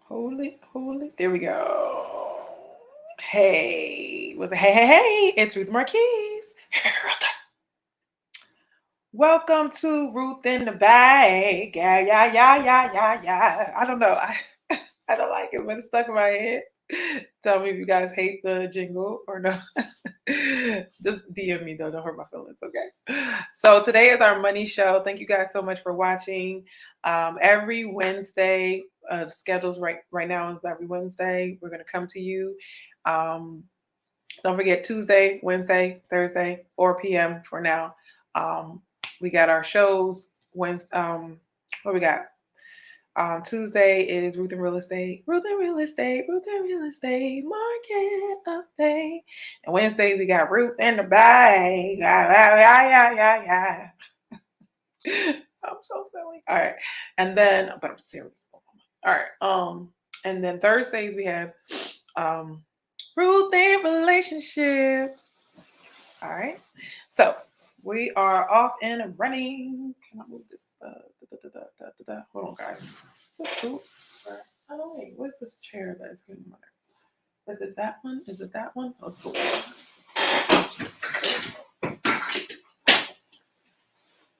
Hold it. There we go. Hey, hey, it's Ruth Marquise. Welcome to Ruth in the Bag. Yeah. I don't know. I don't like it, but it's stuck in my head. Tell me if you guys hate the jingle or no. Just DM me though. Don't hurt my feelings, okay? So today is our money show. Thank you guys so much for watching. Every Wednesday, schedules right now is every Wednesday. We're gonna come to you. Um, don't forget Tuesday, Wednesday, Thursday, 4 p.m. for now. Um, we got our shows. What we got? Tuesday is Ruth and Real Estate, Ruth and Real Estate, Ruth and Real Estate Market Update. And Wednesday we got Ruth and the Bag. Yeah. I'm so silly. All right. And then, but I'm serious. All right. And then Thursdays we have Ruth and Relationships. All right. So we are off and running. Can I move this? Hold on, guys. Is this cool? Oh, wait. What's this chair that's getting my nerves? Is it that one? Is it that one? Oh, it's cool.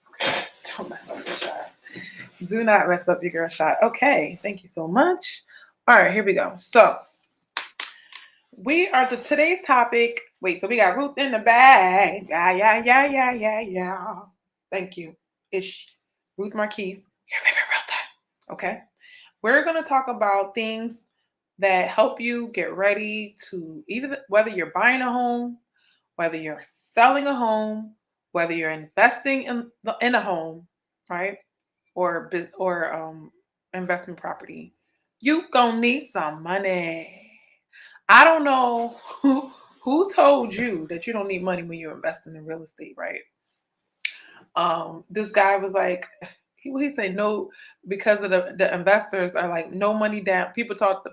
Okay. Don't mess up your shot. Do not mess up your girl shot. Okay. Thank you so much. All right. Here we go. So we are today's topic. Wait, so we got Ruth in the Bag. Yeah. Thank you. It's Ruth Marquise, your favorite realtor. Okay. We're going to talk about things that help you get ready to whether you're buying a home, whether you're selling a home, whether you're investing in a home, right? Or investment property. You gonna need some money. I don't know who told you that you don't need money when you're investing in real estate, right? This guy was like, he said no, because of the investors are like no money down. People taught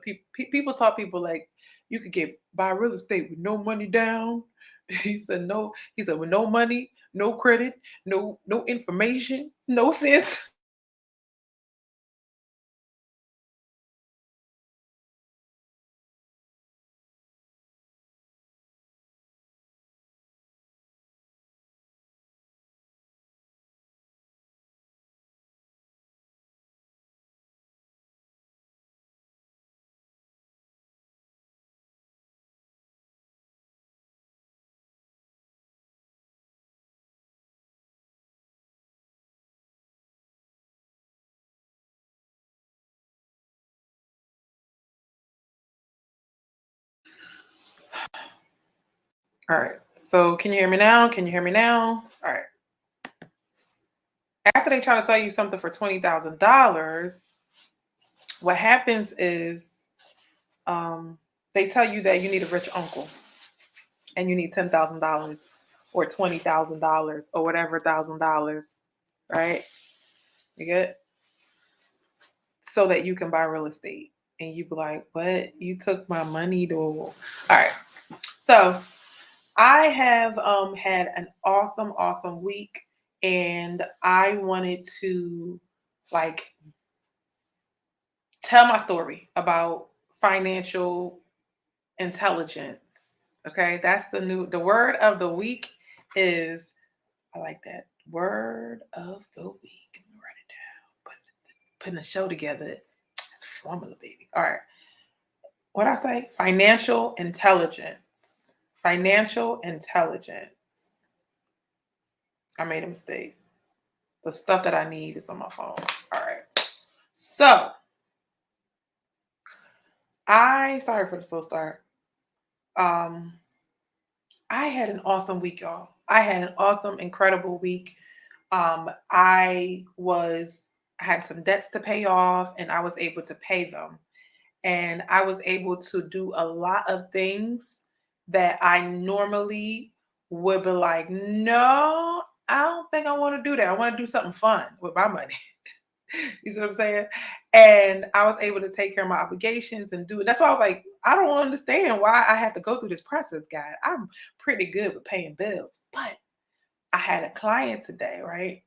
people like you could buy real estate with no money down. He said no. He said with no money, no credit, no information, no sense. All right. So can you hear me now? Can you hear me now? All right. After they try to sell you something for $20,000, what happens is they tell you that you need a rich uncle and you need $10,000 or $20,000 or whatever $1,000, right? You get so that you can buy real estate. And you be like, what? You took my money to. All right. So I have had an awesome week, and I wanted to like tell my story about financial intelligence. Okay, that's the word of the week is, I like that word of the week. Let me write it down. Putting a show together. It's formula, baby. All right. What I say? Financial intelligence. Financial intelligence. I made a mistake. The stuff that I need is on my phone. All right. So sorry for the slow start. Um, I had an awesome week, y'all. I had an awesome, incredible week. I had some debts to pay off, and I was able to pay them. And I was able to do a lot of things that I normally would be like, no, I don't think I want to do that. I want to do something fun with my money. You see what I'm saying? And I was able to take care of my obligations and do it. That's why I was like, I don't understand why I have to go through this process, guy. I'm pretty good with paying bills. But I had a client today, right?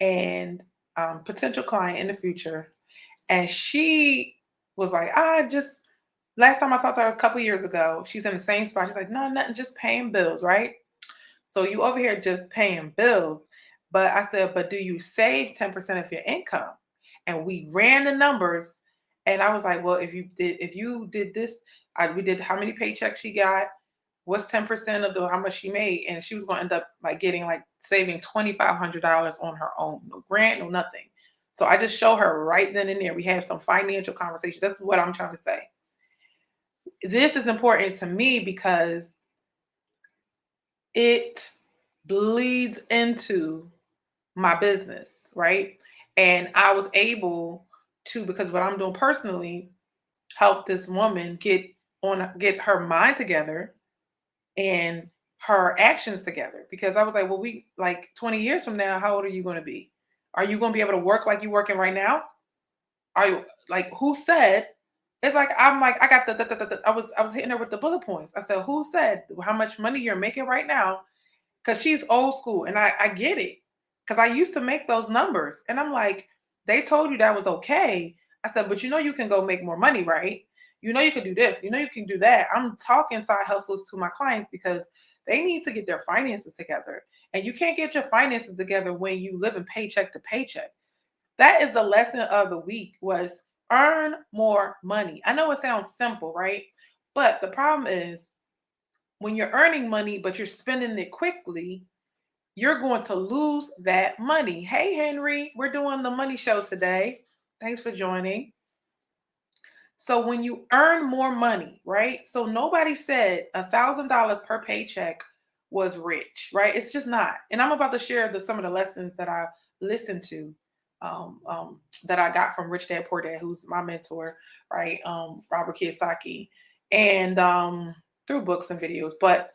And potential client in the future. And she was like, I just last time I talked to her was a couple years ago. She's in the same spot. She's like, no, nothing, just paying bills, right? So you over here just paying bills. But I said, but do you save 10% of your income? And we ran the numbers. And I was like, well, if you did this, we did how many paychecks she got, what's 10% of the how much she made, and she was going to end up like getting like saving $2,500 on her own, no grant, no nothing. So I just show her right then and there. We have some financial conversation. That's what I'm trying to say. This is important to me because it bleeds into my business, right? And I was able to, because what I'm doing personally, help this woman get her mind together and her actions together. Because I was like, well, we like 20 years from now, how old are you going to be? Are you going to be able to work like you're working right now? Are you like who said? It's like I'm like I got I was hitting her with the bullet points. I said, who said how much money you're making right now? Because she's old school and I get it. Because I used to make those numbers. And I'm like, they told you that was okay. I said, but you know you can go make more money, right? You know you can do this, you know you can do that. I'm talking side hustles to my clients because they need to get their finances together. And you can't get your finances together when you live in paycheck to paycheck. That is the lesson of the week was earn more money. I know it sounds simple, right? But the problem is when you're earning money, but you're spending it quickly, you're going to lose that money. Hey, Henry, we're doing the money show today. Thanks for joining. So when you earn more money, right? So nobody said $1,000 per paycheck was rich, right? It's just not. And I'm about to share some of the lessons that I listened to, that I got from Rich Dad Poor Dad, who's my mentor, right? Robert Kiyosaki, and through books and videos. But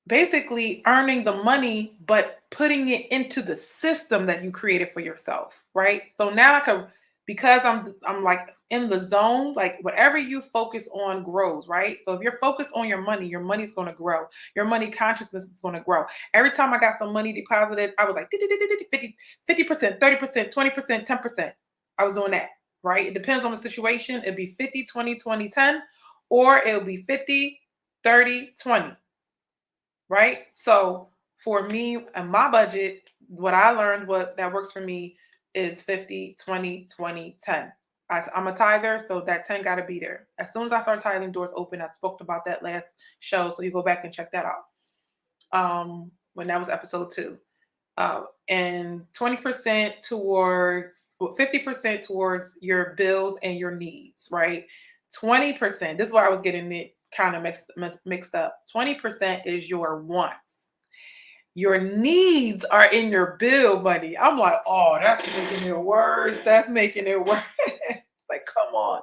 basically earning the money but putting it into the system that you created for yourself, right? So now I can, because I'm like in the zone, like whatever you focus on grows, right? So if you're focused on your money's going to grow. Your money consciousness is going to grow. Every time I got some money deposited, I was like 50%, 30%, 20%, 10%. I was doing that, right? It depends on the situation. It'd be 50, 20, 20, 10, or it'll be 50, 30, 20, right? So for me and my budget, what I learned was that works for me is 50, 20, 20, 10. I'm a tither, so that 10 got to be there. As soon as I start tithing, doors open. I spoke about that last show, so you go back and check that out. When that was episode 2. And 20% towards, 50% towards your bills and your needs, right? 20%, this is where I was getting it kind of mixed up. 20% is your wants. Your needs are in your bill money. I'm like, oh, that's making it worse. That's making it worse. Like, come on,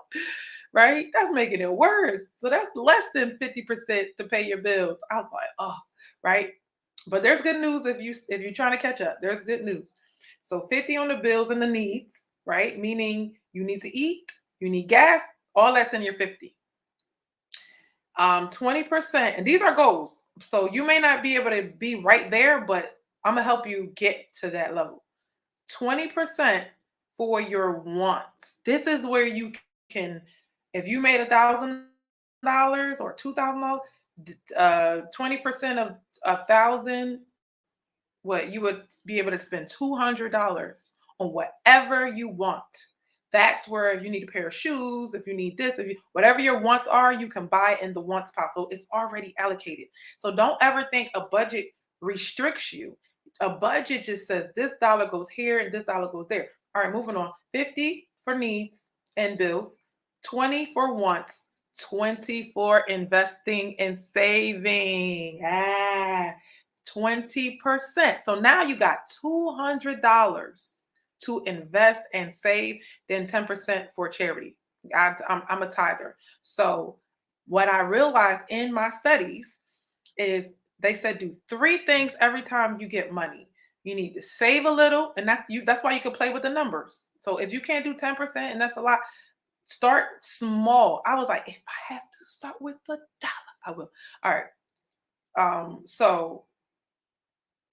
right? That's making it worse. So that's less than 50% to pay your bills. I was like, oh, right. But there's good news if you're trying to catch up. There's good news. So 50 on the bills and the needs, right? Meaning you need to eat, you need gas, all that's in your 50. 20%, and these are goals. So you may not be able to be right there, but I'm gonna help you get to that level. 20% for your wants. This is where you can, if you made $1,000 or $2,000, 20% of 1,000, what you would be able to spend $200 on whatever you want. That's where if you need a pair of shoes, if you need this, if you whatever your wants are, you can buy in the wants pile. So it's already allocated. So don't ever think a budget restricts you. A budget just says this dollar goes here and this dollar goes there. All right, moving on. 50 for needs and bills, 20 for wants, 20 for investing and saving. 20%. So now you got $200 to invest and save, then 10% for charity. I'm a tither. So what I realized in my studies is they said do 3 things every time you get money. You need to save a little, and that's why you can play with the numbers. So if you can't do 10%, and that's a lot, start small. I was like, if I have to start with $1, I will. All right. So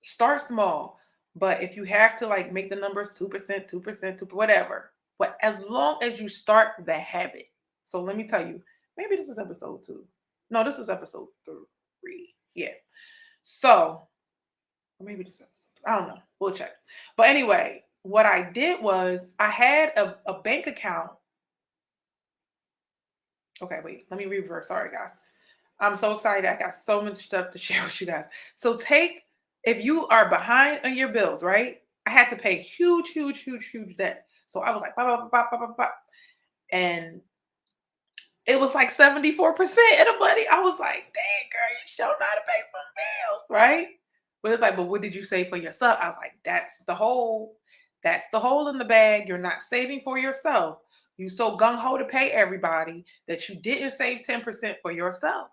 start small, but if you have to like make the numbers 2%, 2%, 2, whatever, But as long as you start the habit. So let me tell you, maybe this is episode 2. No, this is episode 3. Yeah. So, or maybe this episode. I don't know. We'll check. But anyway, what I did was I had a bank account. Okay, wait. Let me reverse. Sorry, guys. I'm so excited. I got so much stuff to share with you guys. So if you are behind on your bills, right? I had to pay huge debt. So I was like, blah, blah, blah, blah, blah, blah. And it was like 74% of the money. I was like, dang, girl, you sure know how to pay some bills, right? But it's like, but what did you save for yourself? I was like, that's the hole. That's the hole in the bag. You're not saving for yourself. You so gung-ho to pay everybody that you didn't save 10% for yourself.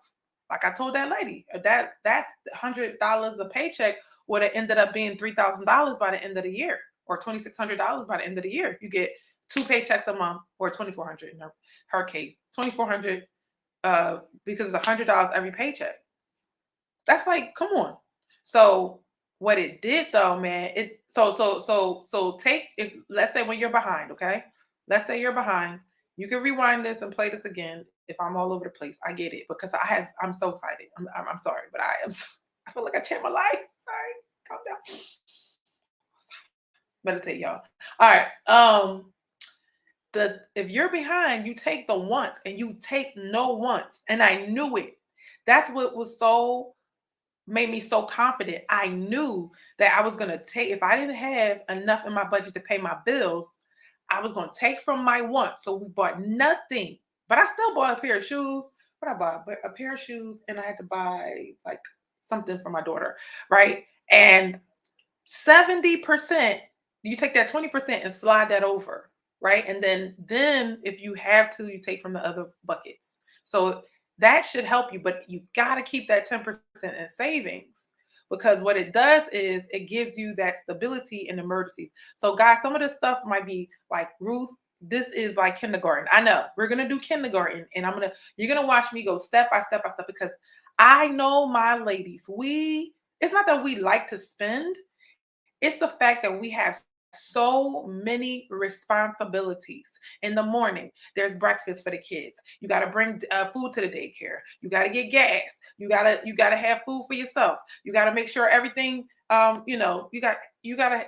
Like I told that lady, that $100 a paycheck would have ended up being $3,000 by the end of the year, or $2,600 by the end of the year if you get 2 paychecks a month, or 2,400 in her case, 2,400 because it's $100 every paycheck. That's like, come on. So what it did though, man, so take, if let's say when you're behind, okay? Let's say you're behind. You can rewind this and play this again if I'm all over the place. I get it because I'm so excited. I'm sorry, but I feel like I changed my life. Sorry, calm down. Meditate, y'all. All right. If you're behind, you take the once and you take no once. And I knew it. That's what was so made me so confident. I knew that I was gonna take, if I didn't have enough in my budget to pay my bills, I was gonna take from my wants. So we bought nothing, but I still bought a pair of shoes. What I bought? A pair of shoes, and I had to buy like something for my daughter, right? And 70%, you take that 20% and slide that over, right? And then if you have to, you take from the other buckets. So that should help you, but you got to keep that 10% in savings, because what it does is it gives you that stability in emergencies. So guys, some of this stuff might be like, Ruth, this is like kindergarten. I know we're going to do kindergarten, and you're going to watch me go step by step by step, because I know my ladies, it's not that we like to spend, it's the fact that we have so many responsibilities. In the morning, there's breakfast for the kids. You got to bring food to the daycare. You got to get gas. You got to have food for yourself. You got to make sure everything. You got to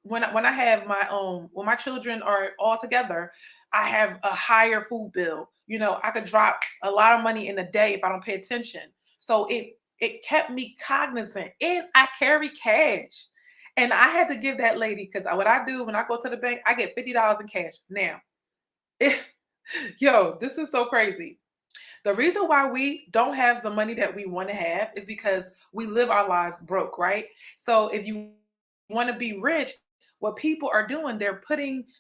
when I have my own, when my children are all together, I have a higher food bill. I could drop a lot of money in a day if I don't pay attention. So it kept me cognizant, and I carry cash. And I had to give that lady, because what I do when I go to the bank, I get $50 in cash. Now, this is so crazy. The reason why we don't have the money that we want to have is because we live our lives broke, right? So if you want to be rich, what people are doing, they're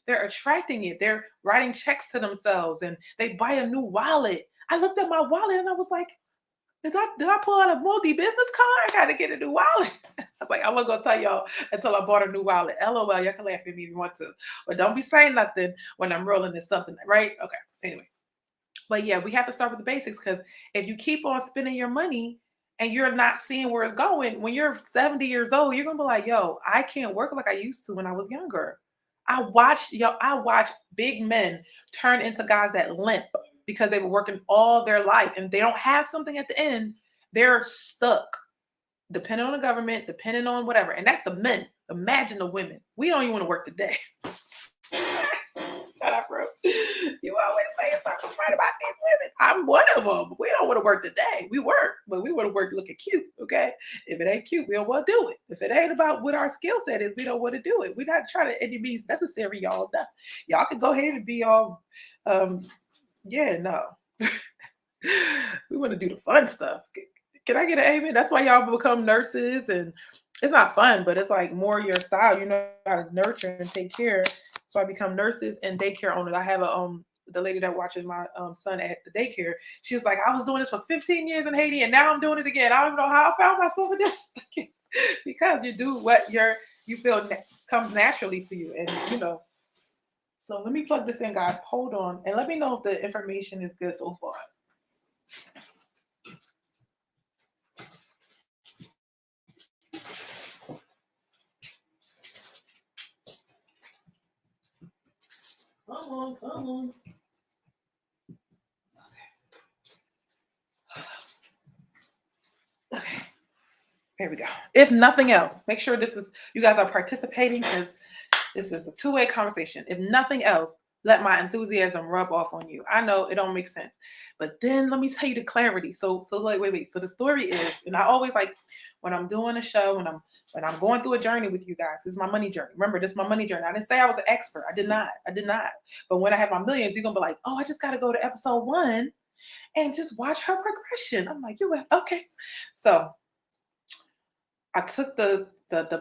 attracting it. They're writing checks to themselves and they buy a new wallet. I looked at my wallet and I was like, did I pull out a multi-business card? I gotta get a new wallet. I was like, I wasn't gonna tell y'all until I bought a new wallet. LOL, y'all can laugh at me if you want to. But don't be saying nothing when I'm rolling in something, right? Okay. Anyway. But yeah, we have to start with the basics, because if you keep on spending your money and you're not seeing where it's going, when you're 70 years old, you're gonna be like, yo, I can't work like I used to when I was younger. I watch big men turn into guys that limp because they were working all their life and they don't have something at the end. They're stuck, depending on the government, depending on whatever. And that's the men. Imagine the women. We don't even want to work today. Shut up, bro. You always saying something smart about these women. I'm one of them. We don't want to work today. We work, but we want to work looking cute, okay? If it ain't cute, we don't want to do it. If it ain't about what our skill set is, we don't want to do it. We're not trying to any means necessary, y'all. No. Y'all can go ahead and be all, no. We want to do the fun stuff. Can I get an amen? That's why y'all become nurses, and it's not fun, but it's like more your style. You know how to nurture and take care. So I become nurses and daycare owners. I have the lady that watches my son at the daycare. She was like, I was doing this for 15 years in Haiti, and now I'm doing it again. I don't even know how I found myself in this. Because you do what you feel comes naturally to you, and So let me plug this in, guys. Hold on, and let me know if the information is good so far. Okay. There we go. If nothing else, make sure you guys are participating because this is a two-way conversation. If nothing else, let my enthusiasm rub off on you. I know it don't make sense, but then let me tell you the clarity. So like, wait. So the story is, and I always like when I'm doing a show, when I'm going through a journey with you guys. This is my money journey. Remember, this is my money journey. I didn't say I was an expert. I did not. But when I have my millions, you're gonna be like, oh, I just got to go to episode 1 and just watch her progression. I'm like, okay. So I took the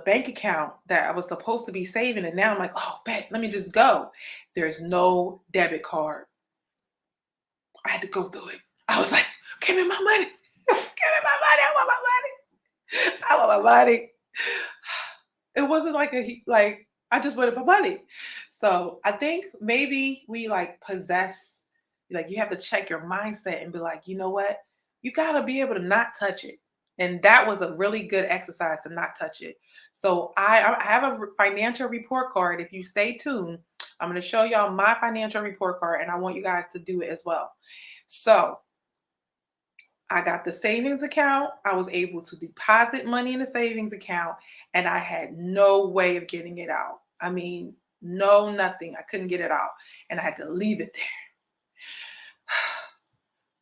bank account that I was supposed to be saving, and now I'm like, oh, bet, let me just go. There's no debit card. I had to go through it. I was like, give me my money. Give me my money. I want my money. I want my money. It wasn't like I just wanted my money. So I think maybe we like possess, like you have to check your mindset and be like, you know what? You got to be able to not touch it. And that was a really good exercise to not touch it. So I have a financial report card. If you stay tuned, I'm going to show y'all my financial report card, and I want you guys to do it as well. So I got the savings account. I was able to deposit money in the savings account, and I had no way of getting it out. I mean, no, nothing. I couldn't get it out, and I had to leave it there.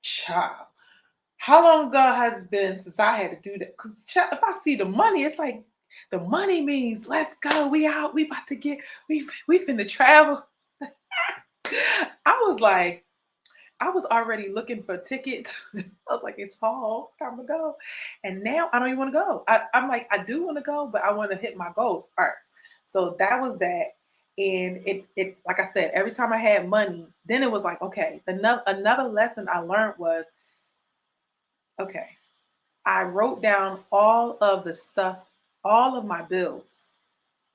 Child, how long ago has it been since I had to do that? Because if I see the money, it's like the money means let's go. We out. We about to get. We finna travel. I was like, I was already looking for tickets. I was like, it's fall, time to go. And now I don't even want to go. I'm like, I do want to go, but I want to hit my goals. All right. So that was that. And it like I said, every time I had money, then it was like, okay, another lesson I learned was, okay, I wrote down all of the stuff, all of my bills.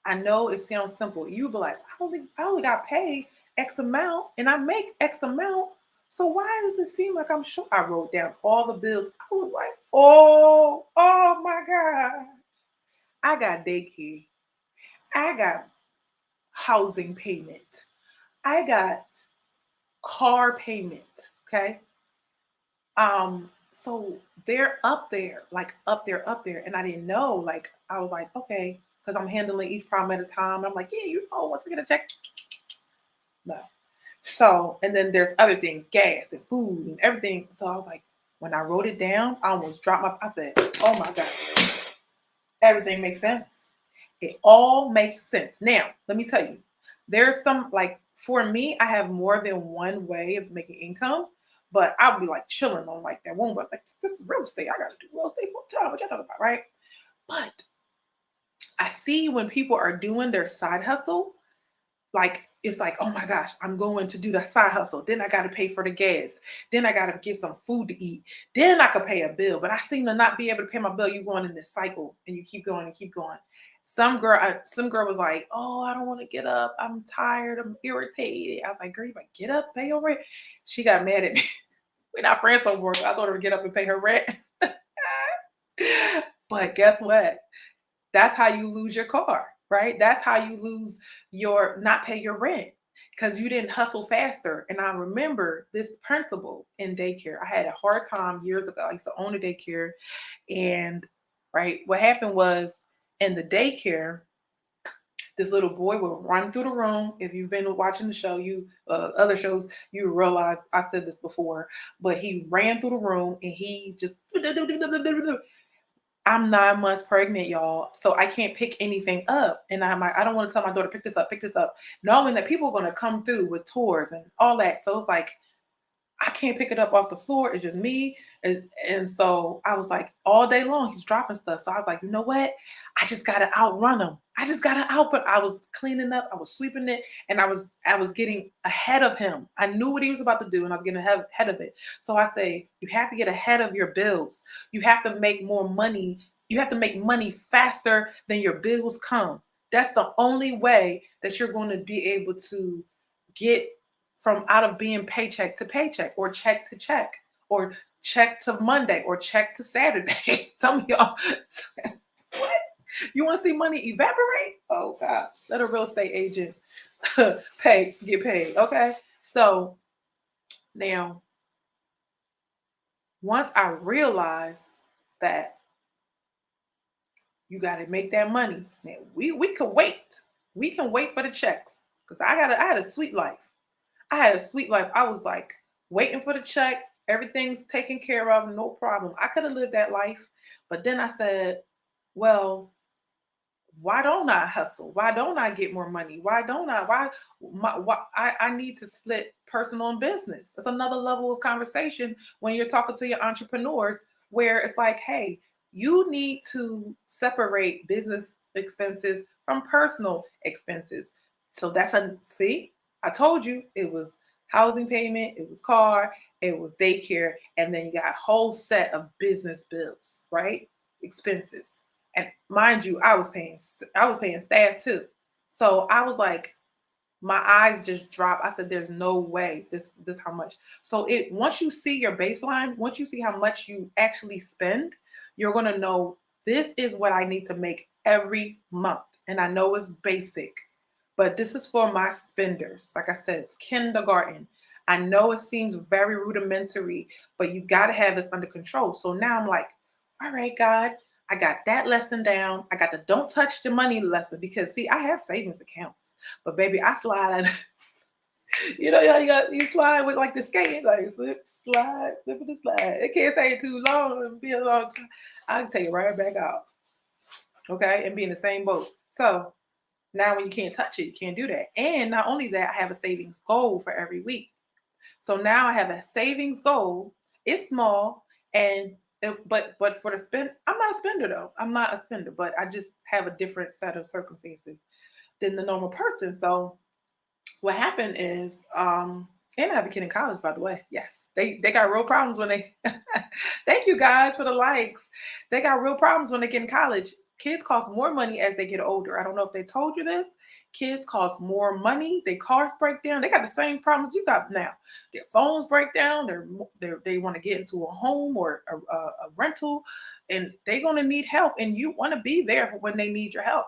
I know it sounds simple. You'd be like, I only got paid X amount and I make X amount. So why does it seem like I'm short? I wrote down all the bills. I was like, oh my God. I got daycare. I got housing payment. I got car payment. Okay. So they're up there, like up there. And I didn't know, like, I was like, okay, because I'm handling each problem at a time. I'm like, yeah, once I get a check. No. So, and then there's other things, gas and food and everything. So I was like, when I wrote it down, I almost dropped I said, oh my God, everything makes sense. It all makes sense. Now, let me tell you, there's some, like, for me, I have more than one way of making income, but I'll be like chilling on like that one, but like, this is real estate. I got to do real estate full time. What y'all talking about, right? But I see when people are doing their side hustle, like it's like, oh my gosh, I'm going to do the side hustle. Then I got to pay for the gas. Then I got to get some food to eat. Then I could pay a bill. But I seem to not be able to pay my bill. You going in this cycle, and you keep going and keep going. Some girl was like, oh, I don't want to get up. I'm tired. I'm irritated. I was like, girl, you like get up, pay your rent. She got mad at me. We're not friends no more. I told her to get up and pay her rent. But guess what? That's how you lose your car, right? That's how you lose not pay your rent because you didn't hustle faster. And I remember this principle in daycare. I had a hard time years ago. I used to own a daycare. And right, what happened was in the daycare, this little boy would run through the room. If you've been watching the show, other shows, you realize I said this before, but he ran through the room and he just I'm 9 months pregnant, y'all. So I can't pick anything up. And I'm like, I don't want to tell my daughter, pick this up, knowing that people are going to come through with tours and all that. So it's like, I can't pick it up off the floor. It's just me. And so I was like, all day long, he's dropping stuff. So I was like, you know what? I just got to outrun him. I just got to output. I was cleaning up. I was sweeping it. And I was getting ahead of him. I knew what he was about to do and I was getting ahead of it. So I say, you have to get ahead of your bills. You have to make more money. You have to make money faster than your bills come. That's the only way that you're going to be able to get from out of being paycheck to paycheck or check to check or check to Monday or check to Saturday. Some of y'all, what? You want to see money evaporate? Oh God, let a real estate agent get paid. Okay. So now, once I realized that you got to make that money, man, we can wait. We can wait for the checks because I had a sweet life. I had a sweet life. I was like waiting for the check. Everything's taken care of, no problem. I could have lived that life, but then I said, well, why don't I hustle? Why don't I get more money? Why don't I? I need to split personal and business. It's another level of conversation when you're talking to your entrepreneurs where it's like, hey, you need to separate business expenses from personal expenses. So that's a see, I told you it was housing payment, it was car, it was daycare, and then you got a whole set of business bills, right? Expenses. And mind you, I was paying staff too. So I was like, my eyes just dropped. I said, there's no way this how much. So it once you see your baseline, once you see how much you actually spend, you're gonna know this is what I need to make every month. And I know it's basic, but this is for my spenders. Like I said, it's kindergarten. I know it seems very rudimentary, but you got to have this under control. So now I'm like, all right, God, I got that lesson down. I got the don't touch the money lesson because see, I have savings accounts, but baby, I slide. You know, you slide with like the skating, like slip, slide, slip and slide. It can't stay too long and be a long time. I can take it right back out. Okay, and be in the same boat. So now when you can't touch it, you can't do that. And not only that, I have a savings goal for every week. So now I have a savings goal. It's small, and but for the spend, I'm not a spender though. I'm not a spender, but I just have a different set of circumstances than the normal person. So what happened is, and I have a kid in college, by the way. Yes, they got real problems when they. Thank you guys for the likes. They got real problems when they get in college. Kids cost more money as they get older. I don't know if they told you this. Kids cost more money. Their cars break down. They got the same problems you got now. Their phones break down. They want to get into a home or a rental, and they're gonna need help. And you want to be there for when they need your help.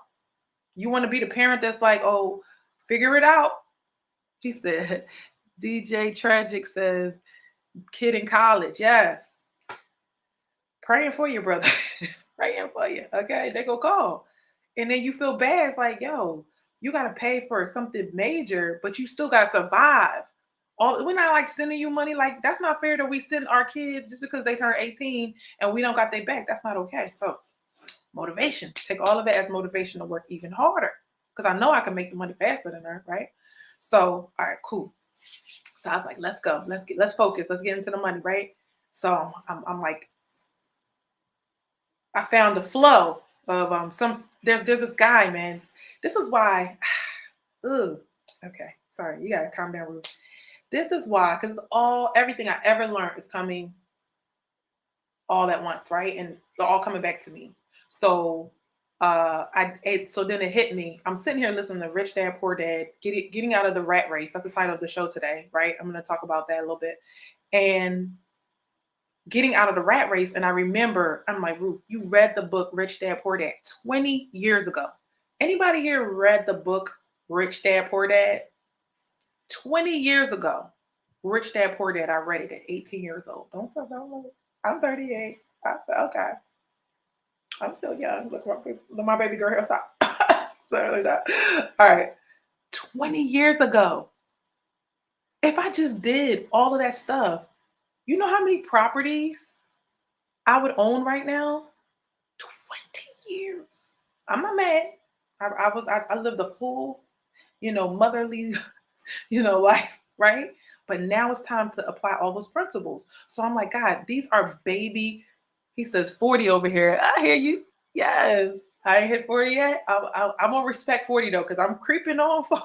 You want to be the parent that's like, oh, figure it out. He said, DJ Tragic says, kid in college. Yes. Praying for you, brother. Praying for you. Okay. They go call. And then you feel bad. It's like, yo, you got to pay for something major, but you still got to survive. We're not like sending you money. Like, that's not fair that we send our kids just because they turn 18 and we don't got their back. That's not okay. So, motivation. Take all of it as motivation to work even harder because I know I can make the money faster than her, right? So, all right, cool. So I was like, let's go. Let's focus. Let's get into the money, right? So I'm like, I found the flow of some there's this guy, man. This is why ugh. Okay, sorry, you gotta calm down, Ruth. This is why, because all everything I ever learned is coming all at once, right? And they're all coming back to me. So so then it hit me. I'm sitting here listening to Rich Dad Poor Dad, getting out of the rat race. That's the title of the show today, right? I'm gonna talk about that a little bit. And getting out of the rat race. And I remember, I'm like, Ruth, you read the book Rich Dad Poor Dad 20 years ago. Anybody here read the book Rich Dad Poor Dad? 20 years ago. Rich Dad Poor Dad. I read it at 18 years old. Don't talk about it. I'm 38. Okay. I'm still young. Look, my baby girl hair stop. Sorry, that. All right. 20 years ago. If I just did all of that stuff, you know how many properties I would own right now? 20 years. I'm not mad. I lived a full, motherly, life, right? But now it's time to apply all those principles. So I'm like, God, these are baby. He says 40 over here. I hear you. Yes. I ain't hit 40 yet. I'm gonna respect 40 though, because I'm creeping on 40.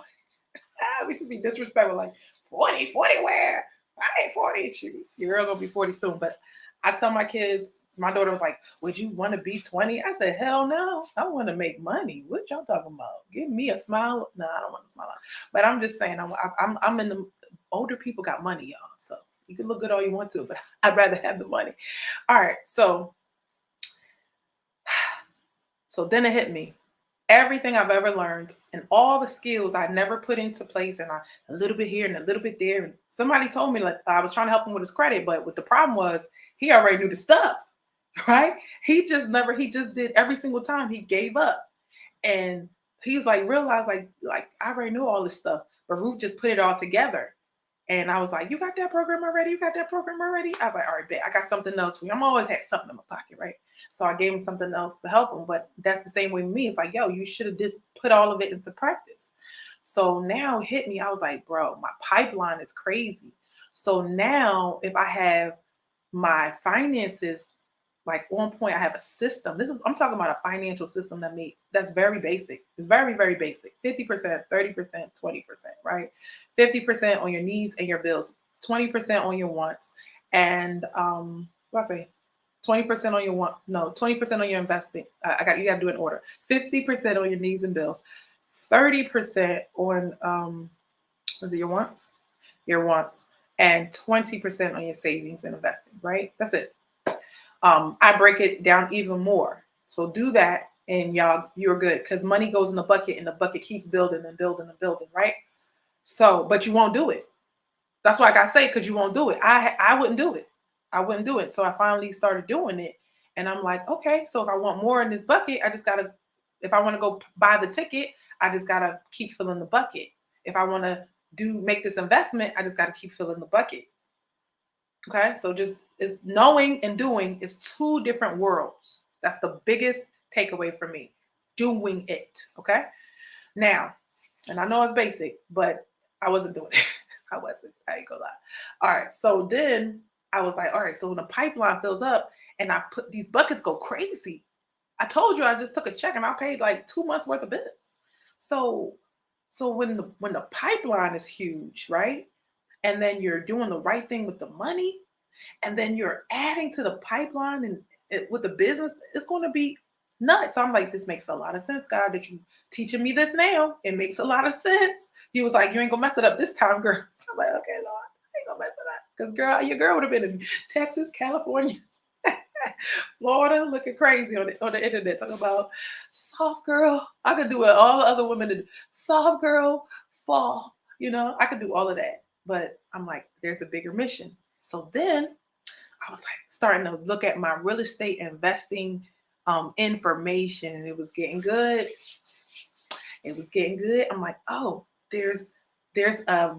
We should be disrespectful, like 40 where? I ain't 40. Your girl gonna be 40 soon. But I tell my kids, my daughter was like, would you want to be 20? I said, hell no. I want to make money. What y'all talking about? Give me a smile. No, I don't want to smile. But I'm just saying, I'm in the older people got money, y'all. So you can look good all you want to, but I'd rather have the money. All right. So then it hit me. everything I've ever learned and all the skills I never put into place, and a little bit here and a little bit there. And somebody told me, like, I was trying to help him with his credit, but what the problem was, he already knew the stuff, right? He just did every single time he gave up. And he's like realized like I already know all this stuff, but Ruth just put it all together. And I was like, "You got that program already? You got that program already?" I was like, "All right, bet. I got something else for you." I'm always had something in my pocket, right? So I gave him something else to help him. But that's the same way with me. It's like, yo, you should have just put all of it into practice. So now it hit me. I was like, bro, my pipeline is crazy. So now if I have my finances like on point, I have a system. I'm talking about a financial system that's very basic. It's very, very basic. 50%, 30%, 20%, right? 50% on your needs and your bills, 20% on your wants, and what I say? 20% on your want, no, 20% on your investing. You gotta do it in order. 50% on your needs and bills, 30% on is it your wants? Your wants, and 20% on your savings and investing, right? That's it. I break it down even more. So do that, and you're good because money goes in the bucket, and the bucket keeps building and building and building, right? So, but you won't do it. That's why I got to say, because you won't do it. I wouldn't do it. I wouldn't do it. So I finally started doing it, and I'm like, okay. So if I want more in this bucket, I just gotta. If I want to go buy the ticket, I just gotta keep filling the bucket. If I want to make this investment, I just gotta keep filling the bucket. Okay, so just knowing and doing is two different worlds. That's the biggest takeaway for me. Doing it. Okay, now, and I know it's basic, but I wasn't doing it. I wasn't. I ain't gonna lie. All right, so then I was like, all right, so when the pipeline fills up and I put these buckets go crazy. I told you I just took a check and I paid like 2 months worth of bills. So, so when the pipeline is huge, right? And then you're doing the right thing with the money, and then you're adding to the pipeline and with the business, it's going to be nuts. So I'm like, this makes a lot of sense, God, that you teaching me this now. It makes a lot of sense. He was like, you ain't gonna mess it up this time, girl. I'm like, okay, Lord, I ain't gonna mess it up. Because girl, your girl would have been in Texas, California, Florida, looking crazy on the internet, talking about soft girl. I could do what all the other women do. Soft girl, fall. I could do all of that. But I'm like, there's a bigger mission. So then I was like starting to look at my real estate investing information. It was getting good. It was getting good. I'm like, oh, there's a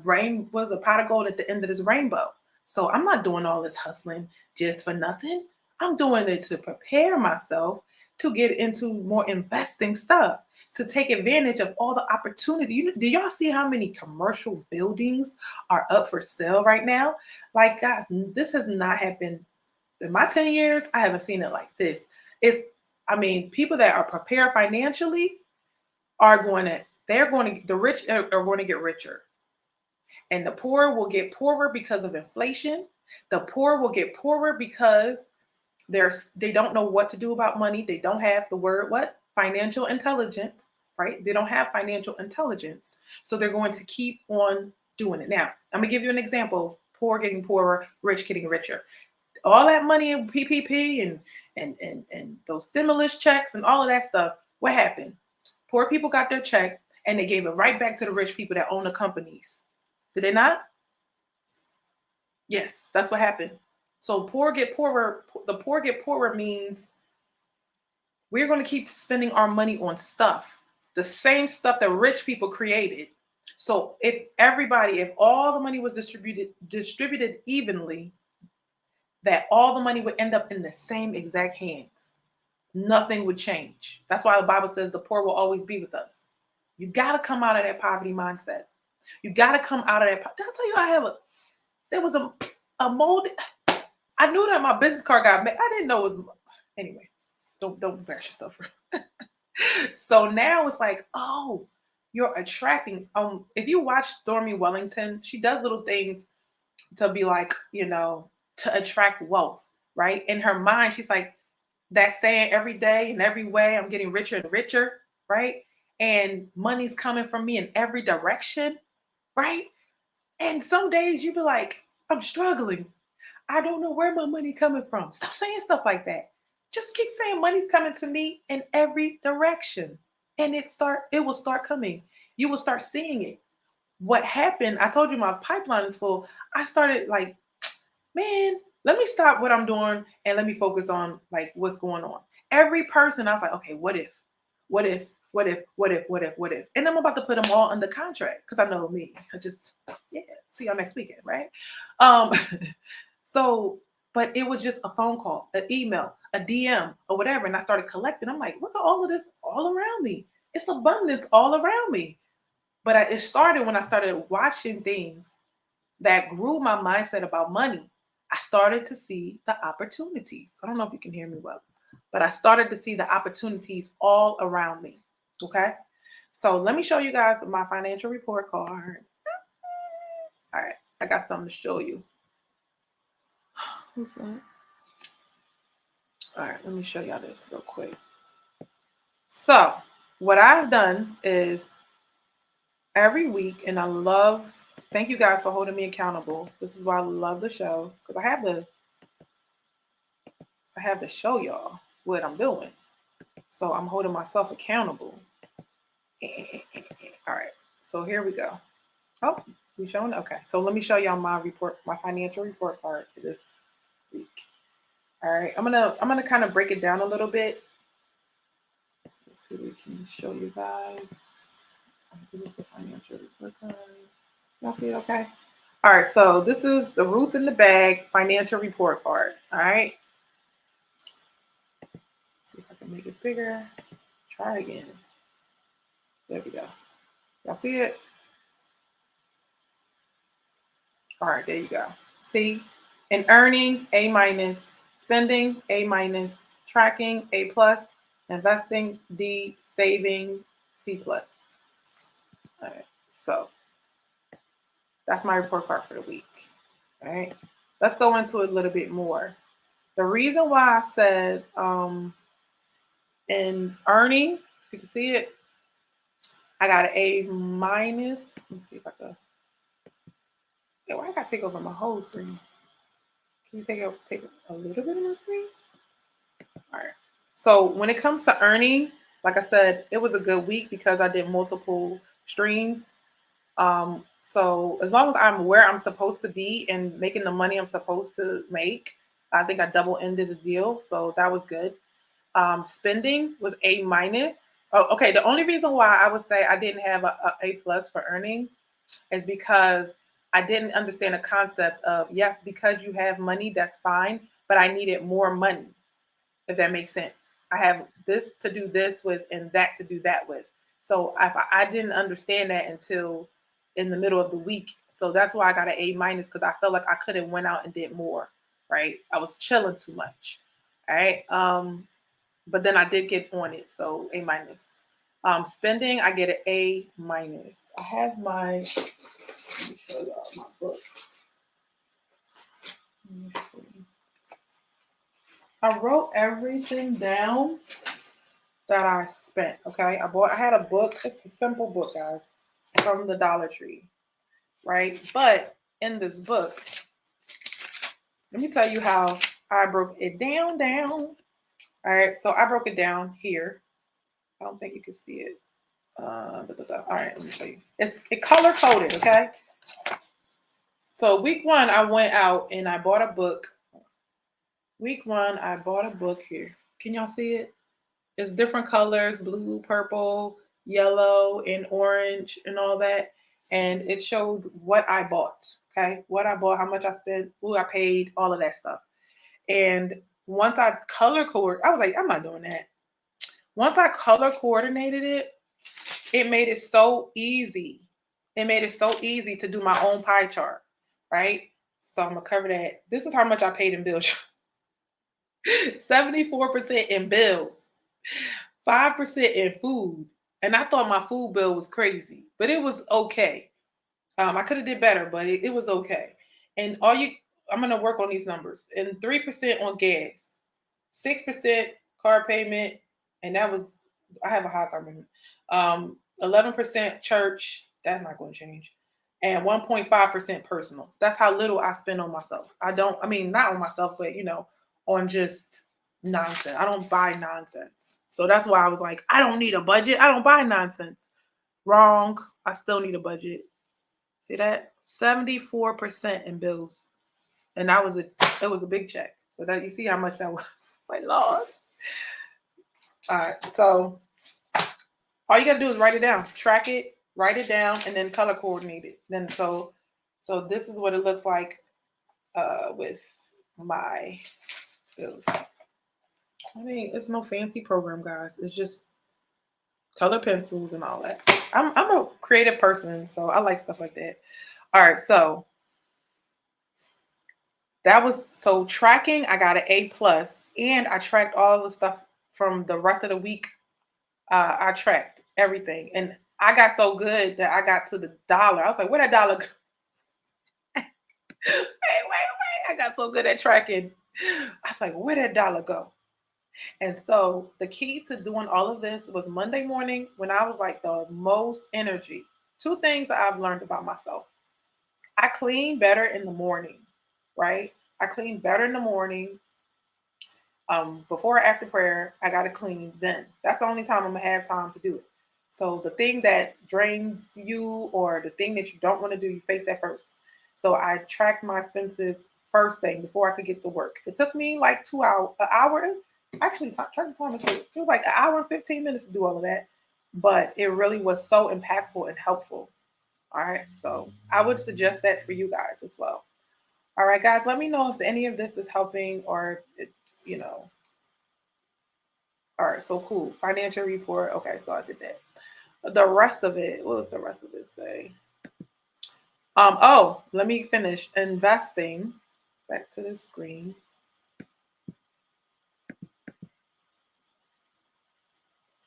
pot of gold at the end of this rainbow. So I'm not doing all this hustling just for nothing. I'm doing it to prepare myself to get into more investing stuff, to take advantage of all the opportunity. Do y'all see how many commercial buildings are up for sale right now? Like, guys, this has not happened in my 10 years. I haven't seen it like this. I mean, people that are prepared financially the rich are going to get richer, and the poor will get poorer because of inflation. The poor will get poorer because they don't know what to do about money. They don't have the word what? Financial intelligence, right? They don't have financial intelligence. So they're going to keep on doing it. Now, I'm gonna give you an example. Poor getting poorer, rich getting richer. All that money in PPP and those stimulus checks and all of that stuff, what happened? Poor people got their check and they gave it right back to the rich people that own the companies. Did they not? Yes, that's what happened. So poor get poorer. The poor get poorer means we're going to keep spending our money on stuff, the same stuff that rich people created. So if all the money was distributed evenly, that all the money would end up in the same exact hands. Nothing would change. That's why the Bible says the poor will always be with us. You got to come out of that poverty mindset. You got to come out of that. Did I tell you there was a mold. I knew that my business card got made. I didn't know it was, anyway, don't embarrass yourself. So now it's like, oh, you're attracting. If you watch Stormy Wellington, she does little things to be like, to attract wealth, right? In her mind, she's like that saying every day and every way, I'm getting richer and richer, right? And money's coming from me in every direction, right? And some days you be like, I'm struggling. I don't know where my money coming from. Stop saying stuff like that. Just keep saying money's coming to me in every direction. and it will start coming. You will start seeing it. What happened, I told you my pipeline is full. I started like, man, let me stop what I'm doing and let me focus on like what's going on. Every person, I was like, okay, what if? What if? What if? What if? What if? What if? And I'm about to put them all under contract because I know me. I just, yeah, see y'all next weekend, right? Um, so, but it was just a phone call, an email, a DM, or whatever. And I started collecting. I'm like, look at all of this all around me. It's abundance all around me. But it started when I started watching things that grew my mindset about money. I started to see the opportunities. I don't know if you can hear me well, but I started to see the opportunities all around me. Okay. So let me show you guys my financial report card. All right. I got something to show you. Who's that? All right. Let me show y'all this real quick. So what I've done is every week, and thank you guys for holding me accountable. This is why I love the show because I have to show y'all what I'm doing. So I'm holding myself accountable. All right. So here we go. Oh, we showing? Okay. So let me show y'all my financial report card for this week. All right. I'm gonna kind of break it down a little bit. Let's see if we can show you guys. This is the financial report card. Y'all see it okay? All right. So this is the Ruth the Bag financial report card. All right. See if I can make it bigger. Try again. There we go. Y'all see it? All right, there you go. See, in earning, A minus, spending, A minus, tracking, A plus, investing, D, saving, C plus. All right, so that's my report card for the week. All right, let's go into it a little bit more. The reason why I said in earning, if you can see it, I got an A minus. Let me see if I can. Yeah, why I gotta take over my whole screen? Can you take a little bit of my screen? All right. So when it comes to earning, like I said, it was a good week because I did multiple streams. So as long as I'm where I'm supposed to be and making the money I'm supposed to make, I think I double ended the deal. So that was good. Spending was A minus. Oh, okay. The only reason why I would say I didn't have a plus for earning is because I didn't understand the concept of yes, because you have money, that's fine, but I needed more money, if that makes sense. I have this to do this with and that to do that with. So I didn't understand that until in the middle of the week. So that's why I got an A minus because I felt like I could have went out and did more. Right? I was chilling too much. All right. But then I did get on it, so A minus. Spending, I get an A minus. I have let me show y'all my book. Let me see. I wrote everything down that I spent. Okay. I had a book. It's a simple book, guys, from the Dollar Tree. Right. But in this book, let me tell you how I broke it down. All right. So I broke it down here. I don't think you can see it. All right, let me show you. It color coded, okay? So week one, I went out and I bought a book. Week one, I bought a book here. Can y'all see it? It's different colors, blue, purple, yellow, and orange, and all that. And it showed what I bought, okay? What I bought, how much I spent, who I paid, all of that stuff. And once I color coded, I was like, I'm not doing that. Once I color coordinated it, it made it so easy. It made it so easy to do my own pie chart, right? So I'm gonna cover that. This is how much I paid in bills. 74% in bills, 5% in food. And I thought my food bill was crazy, but it was okay. I could have did better, but it was okay. And I'm gonna work on these numbers. And 3% on gas, 6% car payment, and I have a high car payment. 11% church, that's not going to change, and 1.5% personal. That's how little I spend on myself. Not on myself, but on just nonsense. I don't buy nonsense. So that's why I was like, I don't need a budget. I don't buy nonsense. Wrong. I still need a budget. See that? 74% in bills. And that was it was a big check. So that you see how much that was. Like, Lord. All right. So all you gotta do is write it down. Track it, write it down, and then color coordinate it. Then so this is what it looks like with my bills. I mean, it's no fancy program, guys. It's just color pencils and all that. I'm a creative person, so I like stuff like that. All right, so that was so tracking. I got an A plus, and I tracked all the stuff from the rest of the week. I tracked everything, and I got so good that I got to the dollar. I was like, "Where that dollar go?" Wait! I got so good at tracking. I was like, "Where that dollar go?" And so the key to doing all of this was Monday morning when I was like the most energy. Two things I've learned about myself. I clean better in the morning, right? I clean better in the morning. Before or after prayer, I gotta clean then. That's the only time I'm gonna have time to do it. So the thing that drains you or the thing that you don't want to do, you face that first. So I tracked my expenses first thing before I could get to work. It took me like 2 hours, an hour. Actually, try to time it was like an hour and 15 minutes to do all of that. But it really was so impactful and helpful. All right. So I would suggest that for you guys as well. All right, guys, let me know if any of this is helping or, you know, all right, so cool. Financial report. Okay, so I did that. The rest of it, what was the rest of it say? Oh, let me finish. Investing. Back to the screen.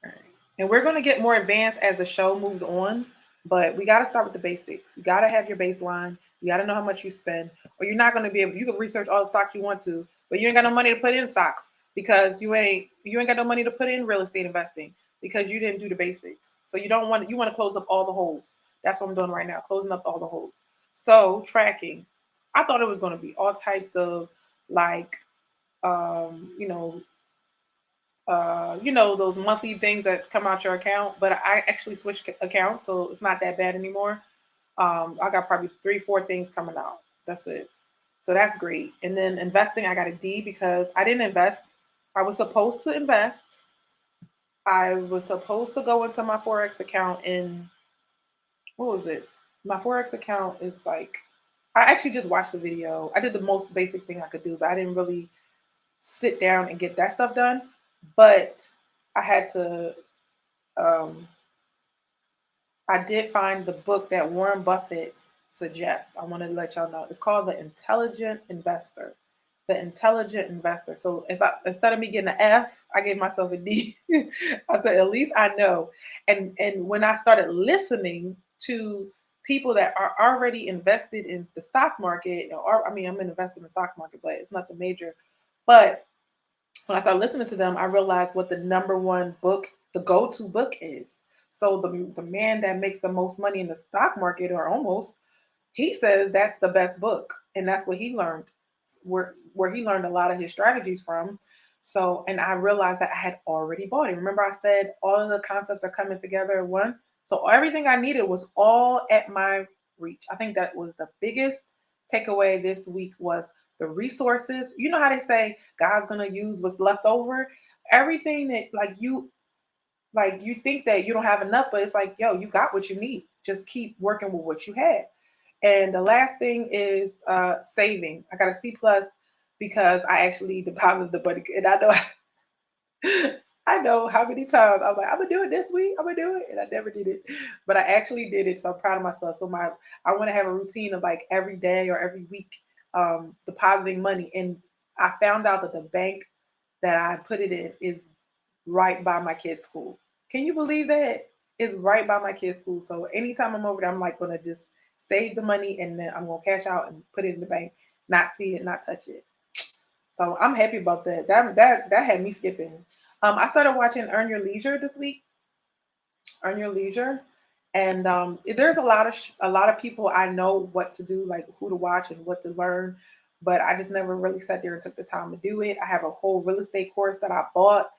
All right. And we're gonna get more advanced as the show moves on, but we gotta start with the basics. You gotta have your baseline. You gotta know how much you spend, or you're not gonna be able. You can research all the stocks you want to, but you ain't got no money to put in stocks because you ain't got no money to put in real estate investing because you didn't do the basics. So you want to close up all the holes. That's what I'm doing right now, closing up all the holes. So tracking. I thought it was gonna be all types of like you know, those monthly things that come out your account. But I actually switched accounts, so it's not that bad anymore. I got probably 3, 4 things coming out. That's it. So that's great. And then investing, I got a D because I didn't invest. I was supposed to invest. I was supposed to go into my Forex account in what was it? My Forex account is like I actually just watched the video. I did the most basic thing I could do, but I didn't really sit down and get that stuff done. But I had to um, I did find the book that Warren Buffett suggests. I wanted to let y'all know. It's called The Intelligent Investor. The Intelligent Investor. So if I instead of me getting an F, I gave myself a D. I said at least I know. And when I started listening to people that are already invested in the stock market, or I mean, I'm invested in the stock market, but it's nothing major. But when I started listening to them, I realized what the number one book, the go-to book is. So the man that makes the most money in the stock market, or almost, he says that's the best book, and that's what he learned, where he learned a lot of his strategies from. So, and I realized that I had already bought it. Remember, I said all of the concepts are coming together in one. So everything I needed was all at my reach. I think that was the biggest takeaway this week was the resources. You know how they say God's gonna use what's left over. Everything that like you think that you don't have enough, but it's like, yo, you got what you need. Just keep working with what you had. And the last thing is saving. I got a C plus because I actually deposited the money, and I know I know how many times I'm like, I'm gonna do it this week. I'm gonna do it, and I never did it, but I actually did it. So I'm proud of myself. So I want to have a routine of like every day or every week depositing money, and I found out that the bank that I put it in is right by my kid's school. Can you believe that? It's right by my kid's school. So anytime I'm over there, I'm like gonna just save the money and then I'm gonna cash out and put it in the bank, not see it, not touch it. So I'm happy about that. That had me skipping. I started watching Earn Your Leisure this week. Earn Your Leisure, and there's a lot of people I know what to do, like who to watch and what to learn, but I just never really sat there and took the time to do it. I have a whole real estate course that I bought,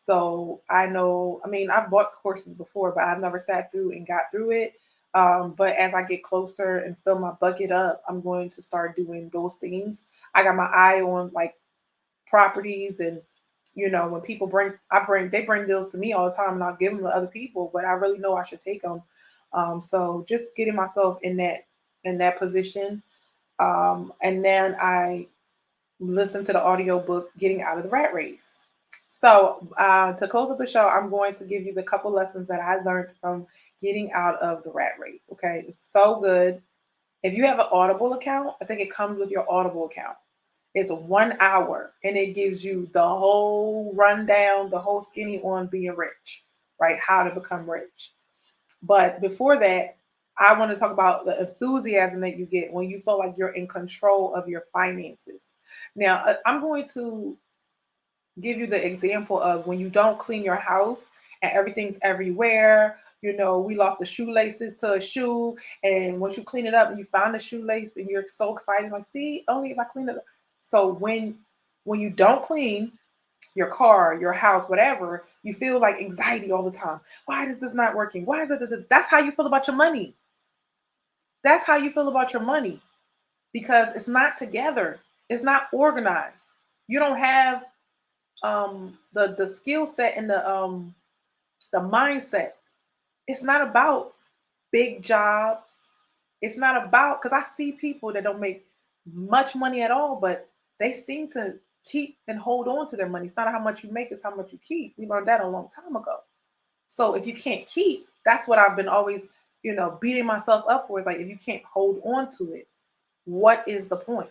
So I know, I mean, I've bought courses before, but I've never sat through and got through it. But as I get closer and fill my bucket up, I'm going to start doing those things. I got my eye on like properties, and when people they bring deals to me all the time, and I'll give them to other people, but I really know I should take them. So just getting myself in that position, and then I listen to the audio book Getting Out of the Rat Race. So to close up the show, I'm going to give you the couple lessons that I learned from getting out of the rat race. Okay, it's so good. If you have an Audible account, I think it comes with your Audible account. It's 1 hour and it gives you the whole rundown, the whole skinny on being rich, right? How to become rich. But before that, I want to talk about the enthusiasm that you get when you feel like you're in control of your finances. Now, I'm going to give you the example of when you don't clean your house and everything's everywhere. We lost the shoelaces to a shoe, and once you clean it up and you find the shoelace and you're so excited, like, see, only if I clean it up. So when you don't clean your car, your house, whatever, you feel like anxiety all the time. Why is this not working? Why is it? That's how you feel about your money. That's how you feel about your money because it's not together. It's not organized. You don't have the skill set and the mindset. It's not about big jobs. It's not about, because I see people that don't make much money at all, but they seem to keep and hold on to their money. It's not how much you make, it's how much you keep. We learned that a long time ago. So if you can't keep, that's what I've been always, beating myself up for. Is like, if you can't hold on to it, what is the point?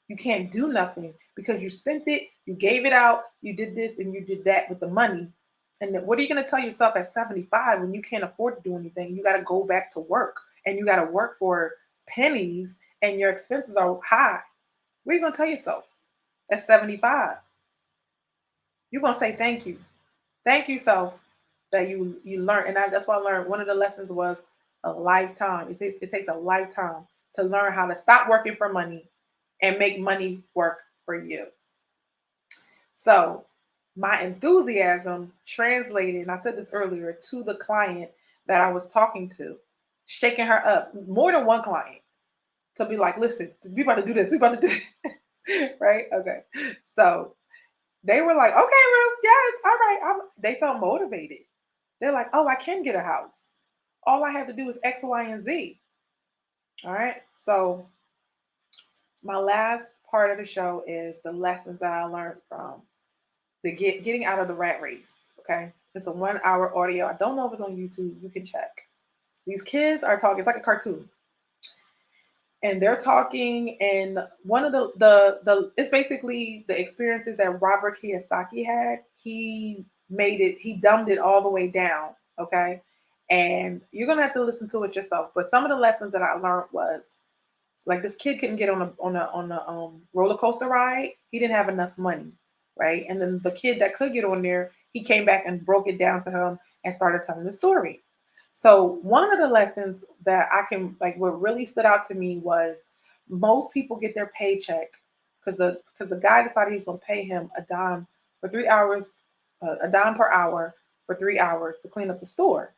You can't do nothing because you spent it, you gave it out, you did this and you did that with the money. And then what are you going to tell yourself at 75 when you can't afford to do anything? You got to go back to work and you got to work for pennies and your expenses are high. What are you going to tell yourself at 75? You're going to say thank you. Thank you, self, that you learn. And that's what I learned. One of the lessons was a lifetime. It takes a lifetime to learn how to stop working for money and make money work for you. So my enthusiasm translated, and I said this earlier, to the client that I was talking to, shaking her up, more than one client, to be like, listen, we about to do this, we about to do this. Right? Okay. So they were like, okay, Ruth, yes, all right. They felt motivated. They're like, oh, I can get a house. All I have to do is X, Y, and Z. All right. So my last part of the show is the lessons that I learned from getting out of the rat race. Okay. It's a 1 hour audio. I don't know if it's on YouTube. You can check. These kids are talking, it's like a cartoon. And they're talking, and one of the it's basically the experiences that Robert Kiyosaki had. He dumbed it all the way down. Okay. And you're gonna have to listen to it yourself. But some of the lessons that I learned was, like, this kid couldn't get on a roller coaster ride. He didn't have enough money, right? And then the kid that could get on there, he came back and broke it down to him and started telling the story. So one of the lessons that I can, like, what really stood out to me was, most people get their paycheck because the guy decided he was going to pay him a dime for 3 hours, a dime per hour for 3 hours to clean up the store.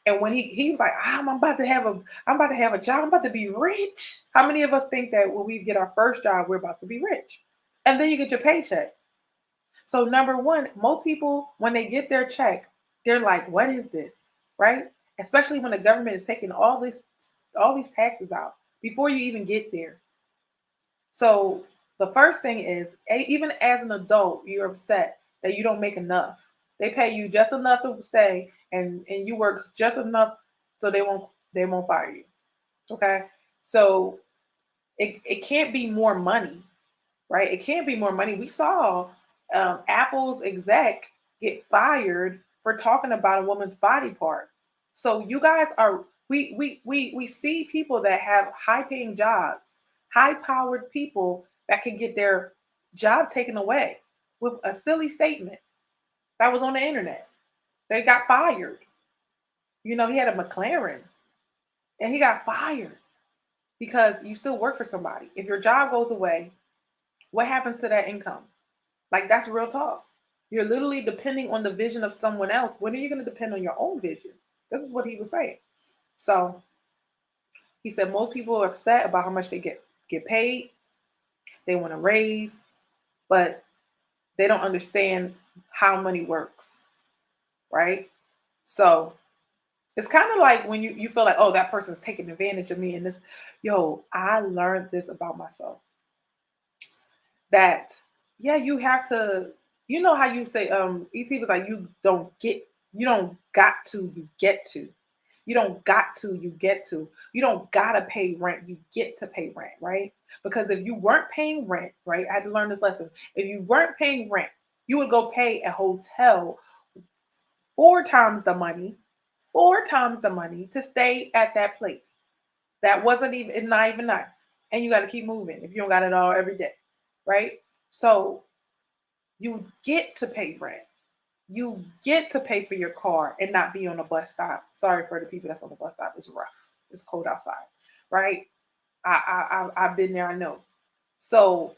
And when he was like, I'm about to have a job, I'm about to be rich. How many of us think that when we get our first job, we're about to be rich? And then you get your paycheck. So number one, most people, when they get their check, they're like, what is this? Right? Especially when the government is taking all these taxes out before you even get there. So the first thing is, even as an adult, you're upset that you don't make enough. They pay you just enough to stay, and you work just enough so they won't fire you. Okay, so it can't be more money, right? It can't be more money. We saw Apple's exec get fired for talking about a woman's body part. So you guys are we see people that have high paying jobs, high powered people that can get their job taken away with a silly statement that was on the internet. They got fired. He had a McLaren and he got fired because you still work for somebody. If your job goes away, what happens to that income? Like, that's real talk. You're literally depending on the vision of someone else. When are you going to depend on your own vision? This is what he was saying. So he said most people are upset about how much they get paid. They want to raise, but they don't understand how money works, right? So it's kind of like when you feel like, oh, that person's taking advantage of me. And this, yo, I learned this about myself. That, yeah, you have to, you know how you say, ET was like, you don't got to, you get to. You don't got to, you get to. You don't gotta pay rent, you get to pay rent, right? Because if you weren't paying rent, right? I had to learn this lesson. If you weren't paying rent, you would go pay a hotel four times the money to stay at that place. That wasn't even, it's not even nice. And you got to keep moving if you don't got it all every day, right? So you get to pay rent. You get to pay for your car and not be on a bus stop. Sorry for the people that's on the bus stop. It's rough. It's cold outside, right? I've been there. I know. So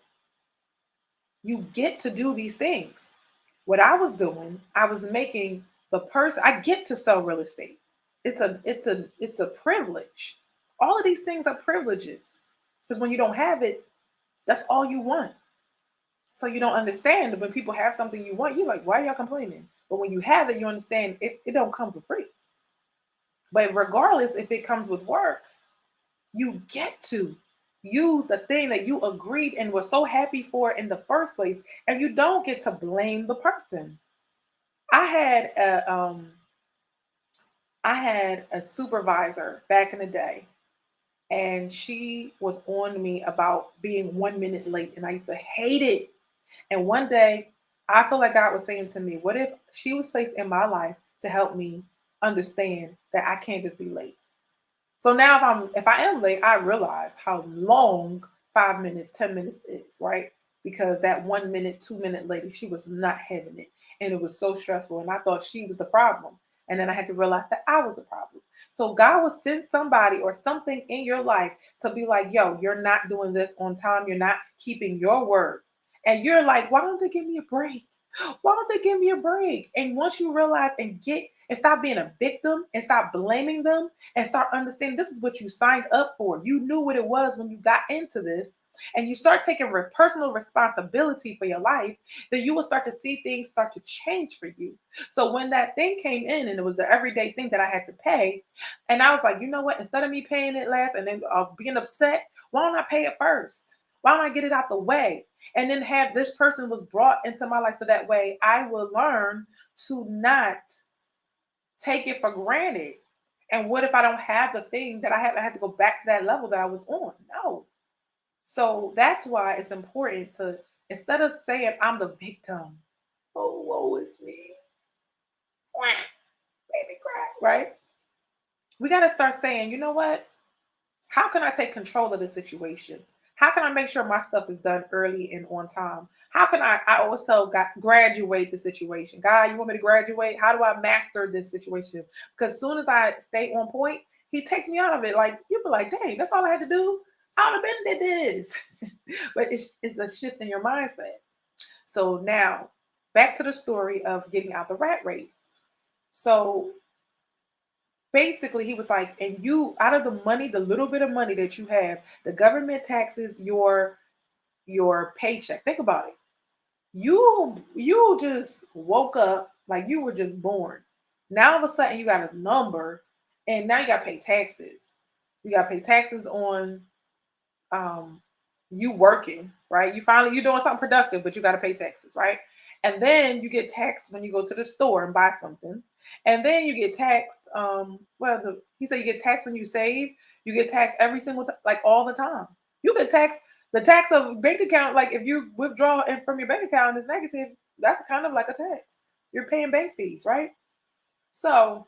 you get to do these things. What I was doing, I was making the person. I get to sell real estate. It's a privilege. All of these things are privileges because when you don't have it, that's all you want. So you don't understand that when people have something you want, you're like, why are y'all complaining? But when you have it, you understand it don't come for free. But regardless, if it comes with work, you get to use the thing that you agreed and were so happy for in the first place, and you don't get to blame the person. I had a supervisor back in the day, and she was on me about being 1 minute late, and I used to hate it. And one day, I feel like God was saying to me, what if she was placed in my life to help me understand that I can't just be late? So now if I am late, I realize how long 5 minutes, 10 minutes is, right? Because that 1 minute, 2 minute lady, she was not having it. And it was so stressful. And I thought she was the problem. And then I had to realize that I was the problem. So God will send somebody or something in your life to be like, yo, you're not doing this on time. You're not keeping your word. And you're like, why don't they give me a break? Why don't they give me a break? And once you realize and stop being a victim and stop blaming them and start understanding this is what you signed up for. You knew what it was when you got into this, and you start taking personal responsibility for your life, then you will start to see things start to change for you. So when that thing came in and it was the everyday thing that I had to pay, and I was like, you know what? Instead of me paying it last and then being upset, why don't I pay it first? Why don't I get it out the way? And then have this person was brought into my life so that way I will learn to not take it for granted. And what if I don't have the thing that I have? I have to go back to that level that I was on. No. So that's why it's important to, instead of saying I'm the victim, oh, woe is me, wah, baby cry, right? We got to start saying, you know what? How can I take control of the situation? How can I make sure my stuff is done early and on time? How can I also graduate the situation? God, you want me to graduate? How do I master this situation? Because as soon as I stay on point, he takes me out of it. Like, you be like, dang, that's all I had to do. I would have been did this. But it's a shift in your mindset. So now back to the story of getting out the rat race. So basically he was like, and you, out of the money, the little bit of money that you have, the government taxes your paycheck. Think about it. You just woke up like you were just born. Now all of a sudden you got a number, and now you got to pay taxes. You got to pay taxes on um you working, right? You're doing something productive, but you got to pay taxes, right? And then you get taxed when you go to the store and buy something. And then you get taxed, he said you get taxed when you save. You get taxed every single time, like all the time. You get taxed, the tax of bank account, like if you withdraw and from your bank account and it's negative, that's kind of like a tax. You're paying bank fees, right? So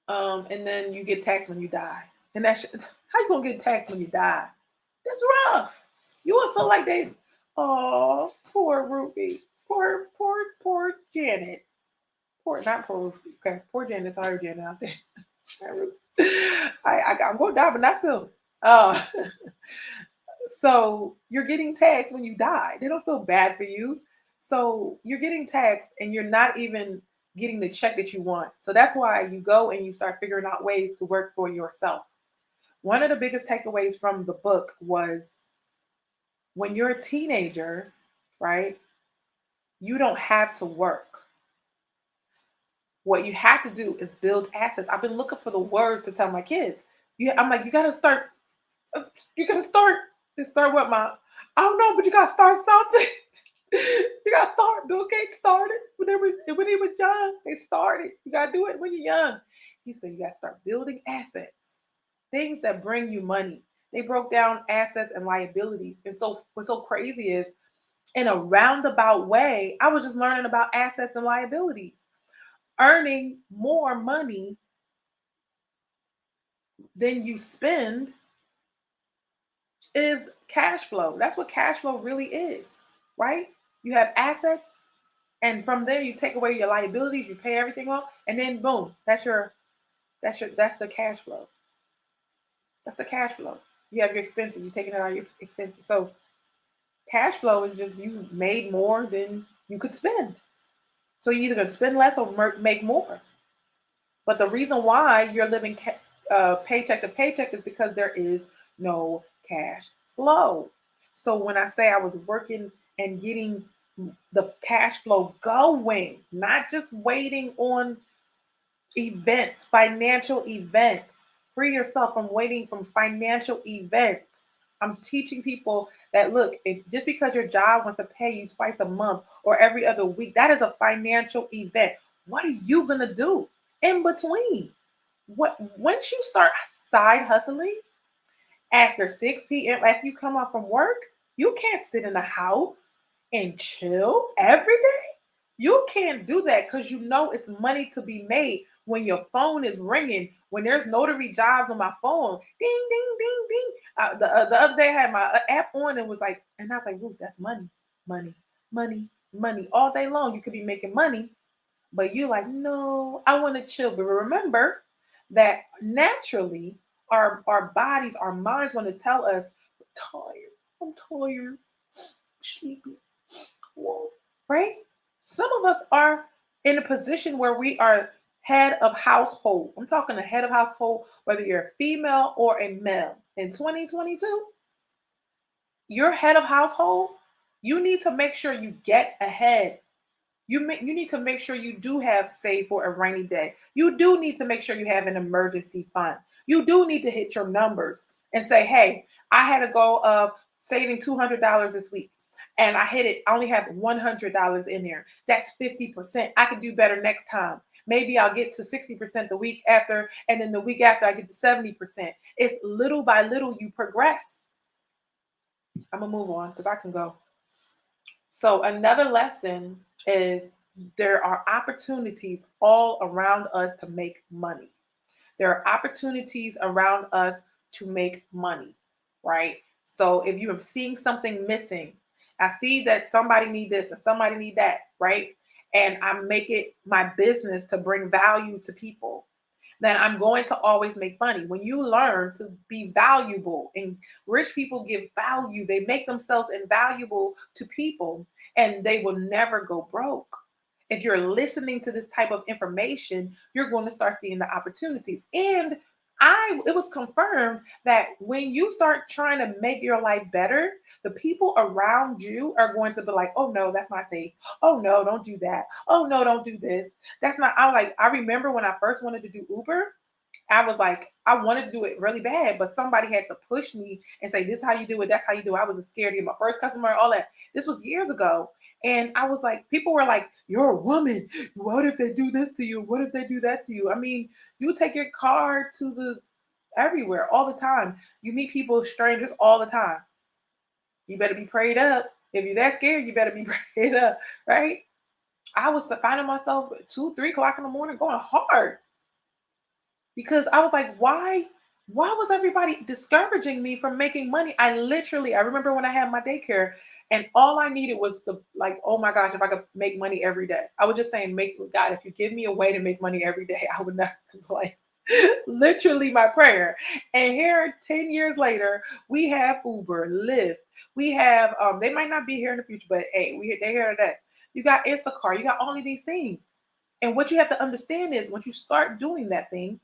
and then you get taxed when you die. And that's how you gonna get taxed when you die? That's rough. You would feel like oh, poor Ruby. Poor Janet. Not poor Ruby. Okay, poor Janet. Sorry, Janet out there. I'm going to die, but not soon. Uh, so you're getting taxed when you die. They don't feel bad for you. So you're getting taxed and you're not even getting the check that you want. So that's why you go and you start figuring out ways to work for yourself. One of the biggest takeaways from the book was when you're a teenager, right? You don't have to work. What you have to do is build assets. I've been looking for the words to tell my kids. I'm like, you gotta start. You gotta start. And start what, my? I don't know, but you gotta start something. You gotta start. Bill Gates started when he was young. They started. You gotta do it when you're young. He said you gotta start building assets, things that bring you money. They broke down assets and liabilities. And so what's so crazy is in a roundabout way, I was just learning about assets and liabilities. Earning more money than you spend is cash flow. That's what cash flow really is, right? You have assets, and from there you take away your liabilities, you pay everything off, and then boom, that's the cash flow. That's the cash flow. You have your expenses, you're taking it out of your expenses. So cash flow is just you made more than you could spend. So you're either gonna spend less or make more. But the reason why you're living paycheck to paycheck is because there is no cash flow. So when I say I was working and getting the cash flow going, not just waiting on events, financial events. Free yourself from waiting from financial events. I'm teaching people that look, if just because your job wants to pay you twice a month or every other week, that is a financial event. What are you gonna do in between? What once you start side hustling after 6 p.m., after you come out from work, you can't sit in the house and chill every day. You can't do that because you know it's money to be made when your phone is ringing, when there's notary jobs on my phone. Ding, ding, ding, ding. The other day I had my app on and was like, and I was like, Ruth, that's money, money, money, money. All day long, you could be making money, but you're like, no, I want to chill. But remember that naturally, our bodies, our minds want to tell us, I'm tired, sleepy, whoa, right? Some of us are in a position where we are head of household. I'm talking a head of household, whether you're a female or a male. In 2022, you're head of household. You need to make sure you get ahead. You need to make sure you do have saved for a rainy day. You do need to make sure you have an emergency fund. You do need to hit your numbers and say, hey, I had a goal of saving $200 this week and I hit it. I only have $100 in there. That's 50%. I can do better next time. Maybe I'll get to 60% the week after, and then the week after I get to 70%. It's little by little you progress. I'm gonna move on because I can go. So another lesson is there are opportunities all around us to make money. There are opportunities around us to make money, right? So if you are seeing something missing, I see that somebody need this and somebody need that, right? And I make it my business to bring value to people, then I'm going to always make money. When you learn to be valuable, and rich people give value, they make themselves invaluable to people and they will never go broke. If you're listening to this type of information, you're going to start seeing the opportunities. And it was confirmed that when you start trying to make your life better, the people around you are going to be like, oh no, that's not safe. Oh no, don't do that. Oh no, don't do this. That's not, I remember when I first wanted to do Uber, I was like, I wanted to do it really bad, but somebody had to push me and say, this is how you do it. That's how you do it. I was scared to get my first customer, all that. This was years ago. And I was like, people were like, you're a woman. What if they do this to you? What if they do that to you? I mean, you take your car to the everywhere all the time. You meet people, strangers all the time. You better be prayed up. If you're that scared, you better be prayed up, right? I was finding myself at 2, 3 o'clock in the morning going hard because I was like, why was everybody discouraging me from making money? I remember when I had my daycare and all I needed was oh my gosh, if I could make money every day. I was just saying, God, if you give me a way to make money every day, I would not complain. Literally my prayer. And here 10 years later, we have Uber, Lyft. We have they might not be here in the future, but hey, they here today. you got Instacart, you got all of these things. And what you have to understand is once you start doing that thing,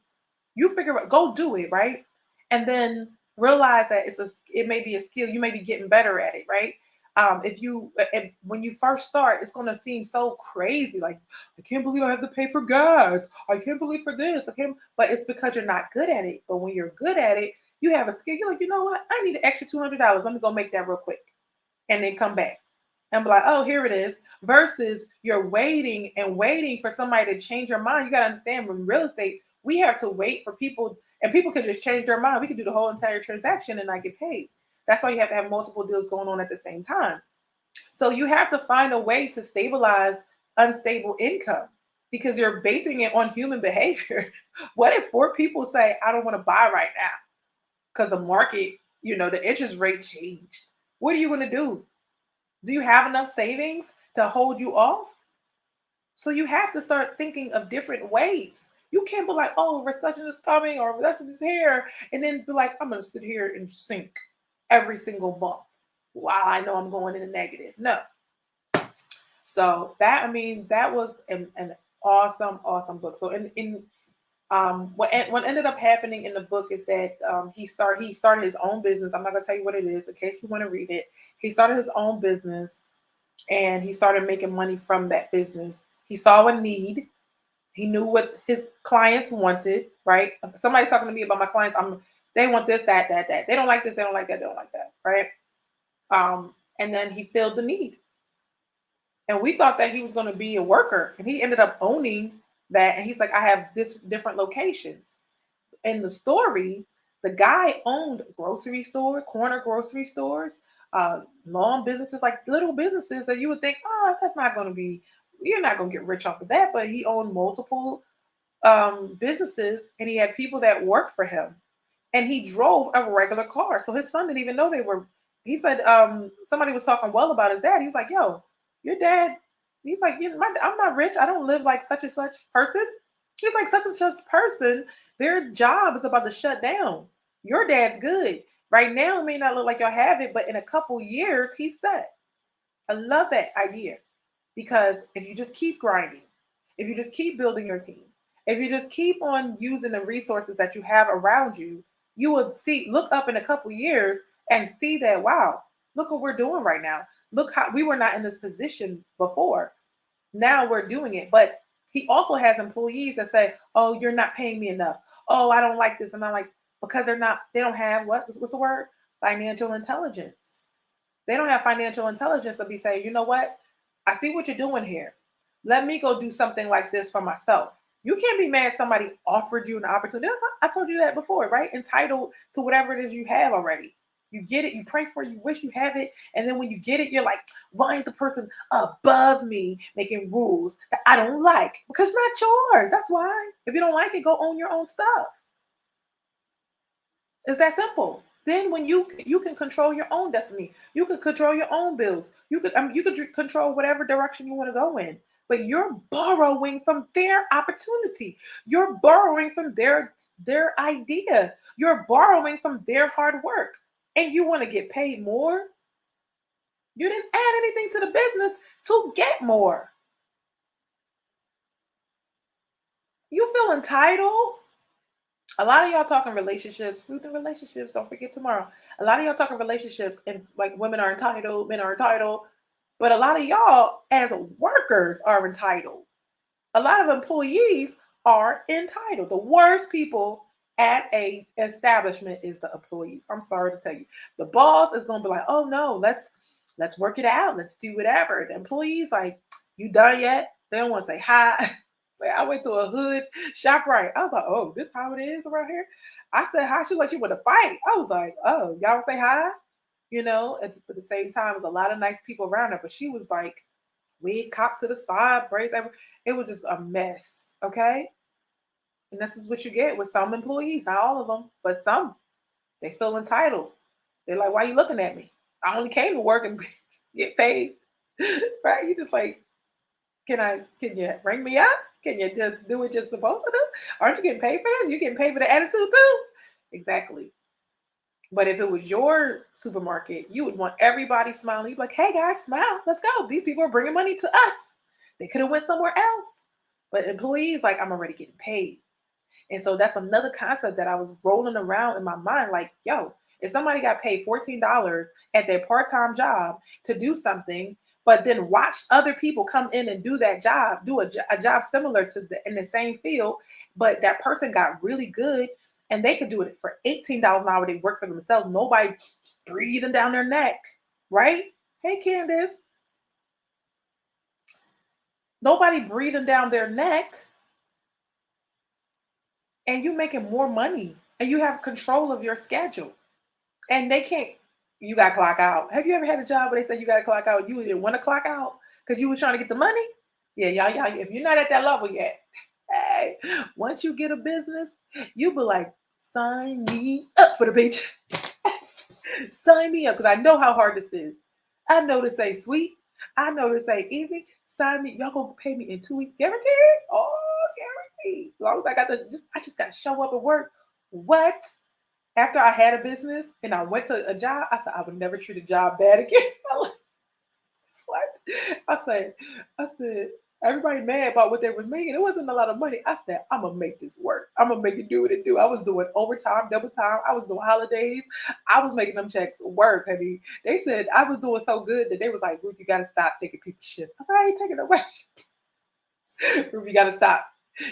you figure out, go do it, right? And then realize that it may be a skill. You may be getting better at it, right? If when you first start, it's gonna seem so crazy. Like, I can't believe I have to pay for gas. I can't believe for this. I can't, but it's because you're not good at it. But when you're good at it, you have a skill. You're like, you know what? I need an extra $200. Let me go make that real quick, and then come back and be like, oh, here it is. Versus you're waiting and waiting for somebody to change your mind. You got to understand, when real estate, we have to wait for people, and people can just change their mind. We can do the whole entire transaction and not get paid. That's why you have to have multiple deals going on at the same time. So you have to find a way to stabilize unstable income because you're basing it on human behavior. What if four people say, I don't want to buy right now because the market, the interest rate changed? What are you going to do? Do you have enough savings to hold you off? So you have to start thinking of different ways. You can't be like, oh, recession is coming or recession is here, and then be like, I'm going to sit here and sink every single month while I know I'm going in the negative. No. So that was an awesome, awesome book. So what ended up happening in the book is that he started his own business. I'm not gonna tell you what it is in case you want to read it. He started his own business and he started making money from that business. He saw a need. He knew what his clients wanted, right? If somebody's talking to me about my clients, they want this, that, that, that. They don't like this, they don't like that, they don't like that, right? And then he filled the need. And we thought that he was going to be a worker, and he ended up owning that. And he's like, I have this different locations. In the story, the guy owned grocery store, corner grocery stores, long businesses, like little businesses that you would think, oh, that's not going to be, you're not going to get rich off of that. But he owned multiple businesses, and he had people that worked for him, and he drove a regular car. So his son didn't even know they were. He said somebody was talking well about his dad. He's like, "Yo, your dad." He's like, "I'm not rich. I don't live like such and such person." He's like, "Such and such person. Their job is about to shut down. Your dad's good right now. It may not look like y'all have it, but in a couple years, he's set." I love that idea because if you just keep grinding, if you just keep building your team, if you just keep on using the resources that you have around you, you will look up in a couple years and see that, wow, look what we're doing right now. Look how we were not in this position before. Now we're doing it. But he also has employees that say, oh, you're not paying me enough. Oh, I don't like this. And I'm like, because they don't have what's the word? Financial intelligence. They don't have financial intelligence to be saying, you know what? I see what you're doing here. Let me go do something like this for myself. You can't be mad somebody offered you an opportunity. I told you that before, right? Entitled to whatever it is you have already. You get it, you pray for it, you wish you have it. And then when you get it, you're like, why is the person above me making rules that I don't like? Because it's not yours. That's why. If you don't like it, go own your own stuff. It's that simple. Then when you can control your own destiny, you can control your own bills. You could control whatever direction you want to go in. But you're borrowing from their opportunity. You're borrowing from their idea. You're borrowing from their hard work. And you want to get paid more? You didn't add anything to the business to get more. You feel entitled? A lot of y'all talking relationships, Ruth and relationships. Don't forget tomorrow. A lot of y'all talking relationships, and like women are entitled, men are entitled, but a lot of y'all as workers are entitled. A lot of employees are entitled. The worst people at a establishment is the employees. I'm sorry to tell you. The boss is gonna be like, oh no, let's work it out. Let's do whatever. The employees like, you done yet? They don't want to say hi. Like, I went to a hood shop right. I was like, oh, this how it is around here. I said hi. She like she want to fight. I was like, oh, y'all say hi. At the same time, there's a lot of nice people around her, but she was like, wig cocked to the side, braids. It was just a mess. Okay. And this is what you get with some employees, not all of them, but some. They feel entitled. They're like, why are you looking at me? I only came to work and get paid. Right? You just like, can you ring me up? Can you just do what you're supposed to do? Aren't you getting paid for that? You getting paid for the attitude too? Exactly. But if it was your supermarket, you would want everybody smiling. You'd be like, hey guys, smile, let's go. These people are bringing money to us. They could have went somewhere else. But employees, like, I'm already getting paid. And so that's another concept that I was rolling around in my mind. Like, yo, if somebody got paid $14 at their part-time job to do something, but then watch other people come in and do that job, do a job similar to in the same field, but that person got really good and they could do it for $18 an hour. They work for themselves. Nobody breathing down their neck, right? Hey, Candace. Nobody breathing down their neck, and you making more money and you have control of your schedule. And they can't, you got to clock out. Have you ever had a job where they say you got to clock out? You didn't want to clock out because you was trying to get the money? Yeah, y'all, if you're not at that level yet, hey, once you get a business, you be like, sign me up for the paycheck. Sign me up because I know how hard this is. I know this ain't sweet. I know this ain't easy. Sign me. Y'all gonna pay me in 2 weeks. Guaranteed? Oh, guaranteed. As long as I just gotta show up and work. What? After I had a business and I went to a job, I said I would never treat a job bad again. What? I said, I said, everybody mad about what they were making. It wasn't a lot of money. I said, I'm gonna make this work. I'm gonna make it do what it do. I was doing overtime, double time. I was doing holidays. I was making them checks work, honey. They said I was doing so good that they was like, Ruth, you gotta stop taking people's shifts. I said, I ain't taking no shit. Ruth, you gotta stop.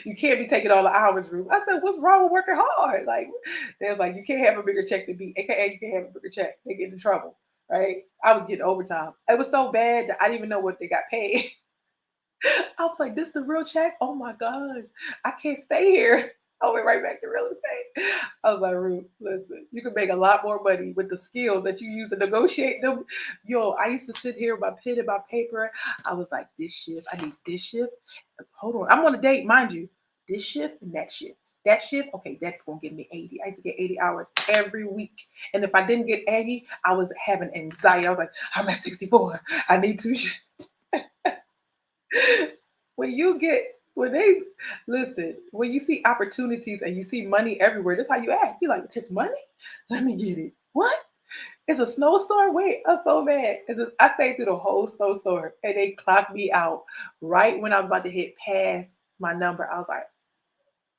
You can't be taking all the hours, Ruth. I said, what's wrong with working hard? Like, they was like, you can't have a bigger check than me. AKA, you can't have a bigger check. They get in trouble, right? I was getting overtime. It was so bad that I didn't even know what they got paid. I was like, this the real check? Oh my God, I can't stay here. I went right back to real estate. I was like, Ruth, listen, you can make a lot more money with the skills that you use to negotiate them. Yo, I used to sit here with my pen and my paper. I was like, this shift, I need this shift. Hold on, I'm on a date, mind you. This shift and that shift. That shift, okay, that's gonna give me 80. I used to get 80 hours every week. And if I didn't get 80, I was having anxiety. I was like, I'm at 64. I need two shifts. When you get when they listen, when you see opportunities and you see money everywhere, that's how you act. You're like, there's money? Let me get it. What? It's a snowstorm? Wait, I'm so mad. I stayed through the whole snowstorm and they clocked me out right when I was about to hit past my number. I was like,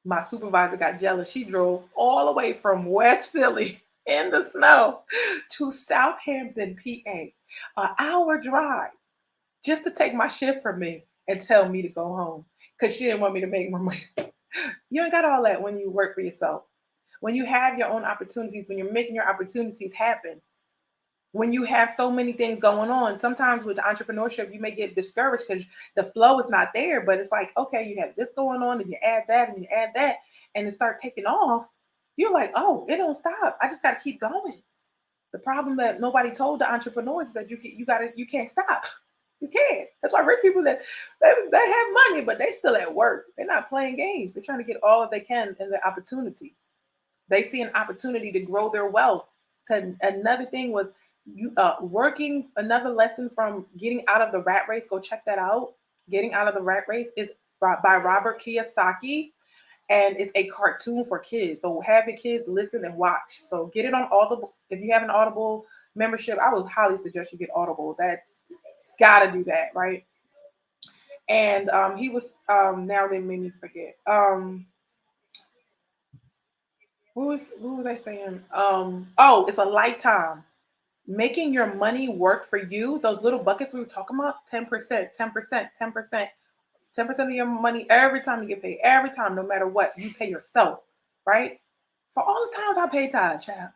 my supervisor got jealous. She drove all the way from West Philly in the snow to Southampton, PA, an hour drive just to take my shift from me and tell me to go home because she didn't want me to make more money. You ain't got all that when you work for yourself. When you have your own opportunities, when you're making your opportunities happen, when you have so many things going on, sometimes with entrepreneurship, you may get discouraged because the flow is not there. But it's like, okay, you have this going on, and you add that, and you add that, and it start taking off. You're like, oh, it don't stop. I just got to keep going. The problem that nobody told the entrepreneurs is that you can't stop. You can't. That's why rich people that they have money, but they still at work. They're not playing games. They're trying to get all that they can in the opportunity. They see an opportunity to grow their wealth. Another thing was you working. Another lesson from getting out of the rat race. Go check that out. Getting out of the rat race is by Robert Kiyosaki, and it's a cartoon for kids. So have your kids listen and watch. So get it on Audible. If you have an Audible membership, I would highly suggest you get Audible. That's gotta do that, right? And he was now they made me forget. What was I saying? Oh, it's a lifetime. Making your money work for you, those little buckets we were talking about, 10%, 10%, 10%, 10% of your money every time you get paid, every time, no matter what, you pay yourself, right? For all the times I paid tithe, child.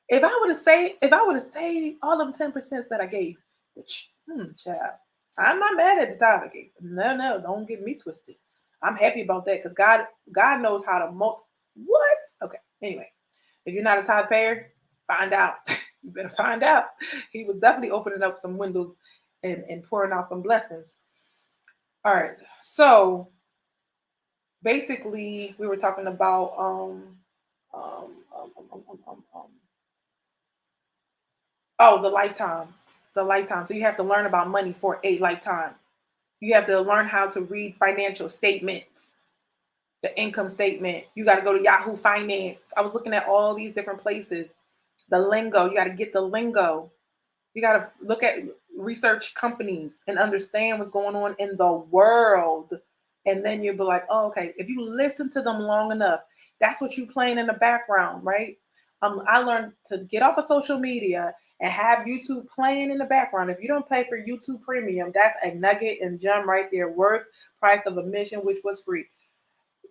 If I would have saved all them 10% that I gave, which, child, I'm not mad at the tithe I gave. No, don't get me twisted. I'm happy about that because God knows how to multi. What? Okay. Anyway, if you're not a tithe payer, find out. You better find out. He was definitely opening up some windows and pouring out some blessings. All right. So basically, we were talking about um, um, um, um, um, um, um, oh, the lifetime. The lifetime. So you have to learn about money for a lifetime. You have to learn how to read financial statements, the income statement. You got to go to Yahoo Finance. I was looking at all these different places The lingo, you got to get the lingo. You got to look at research companies and understand what's going on in the world. And then you'll be like, oh, okay, if you listen to them long enough, that's what you playing in the background, right? I learned to get off of social media and have YouTube playing in the background. If you don't pay for YouTube Premium, that's a nugget and gem right there, worth price of admission, which was free.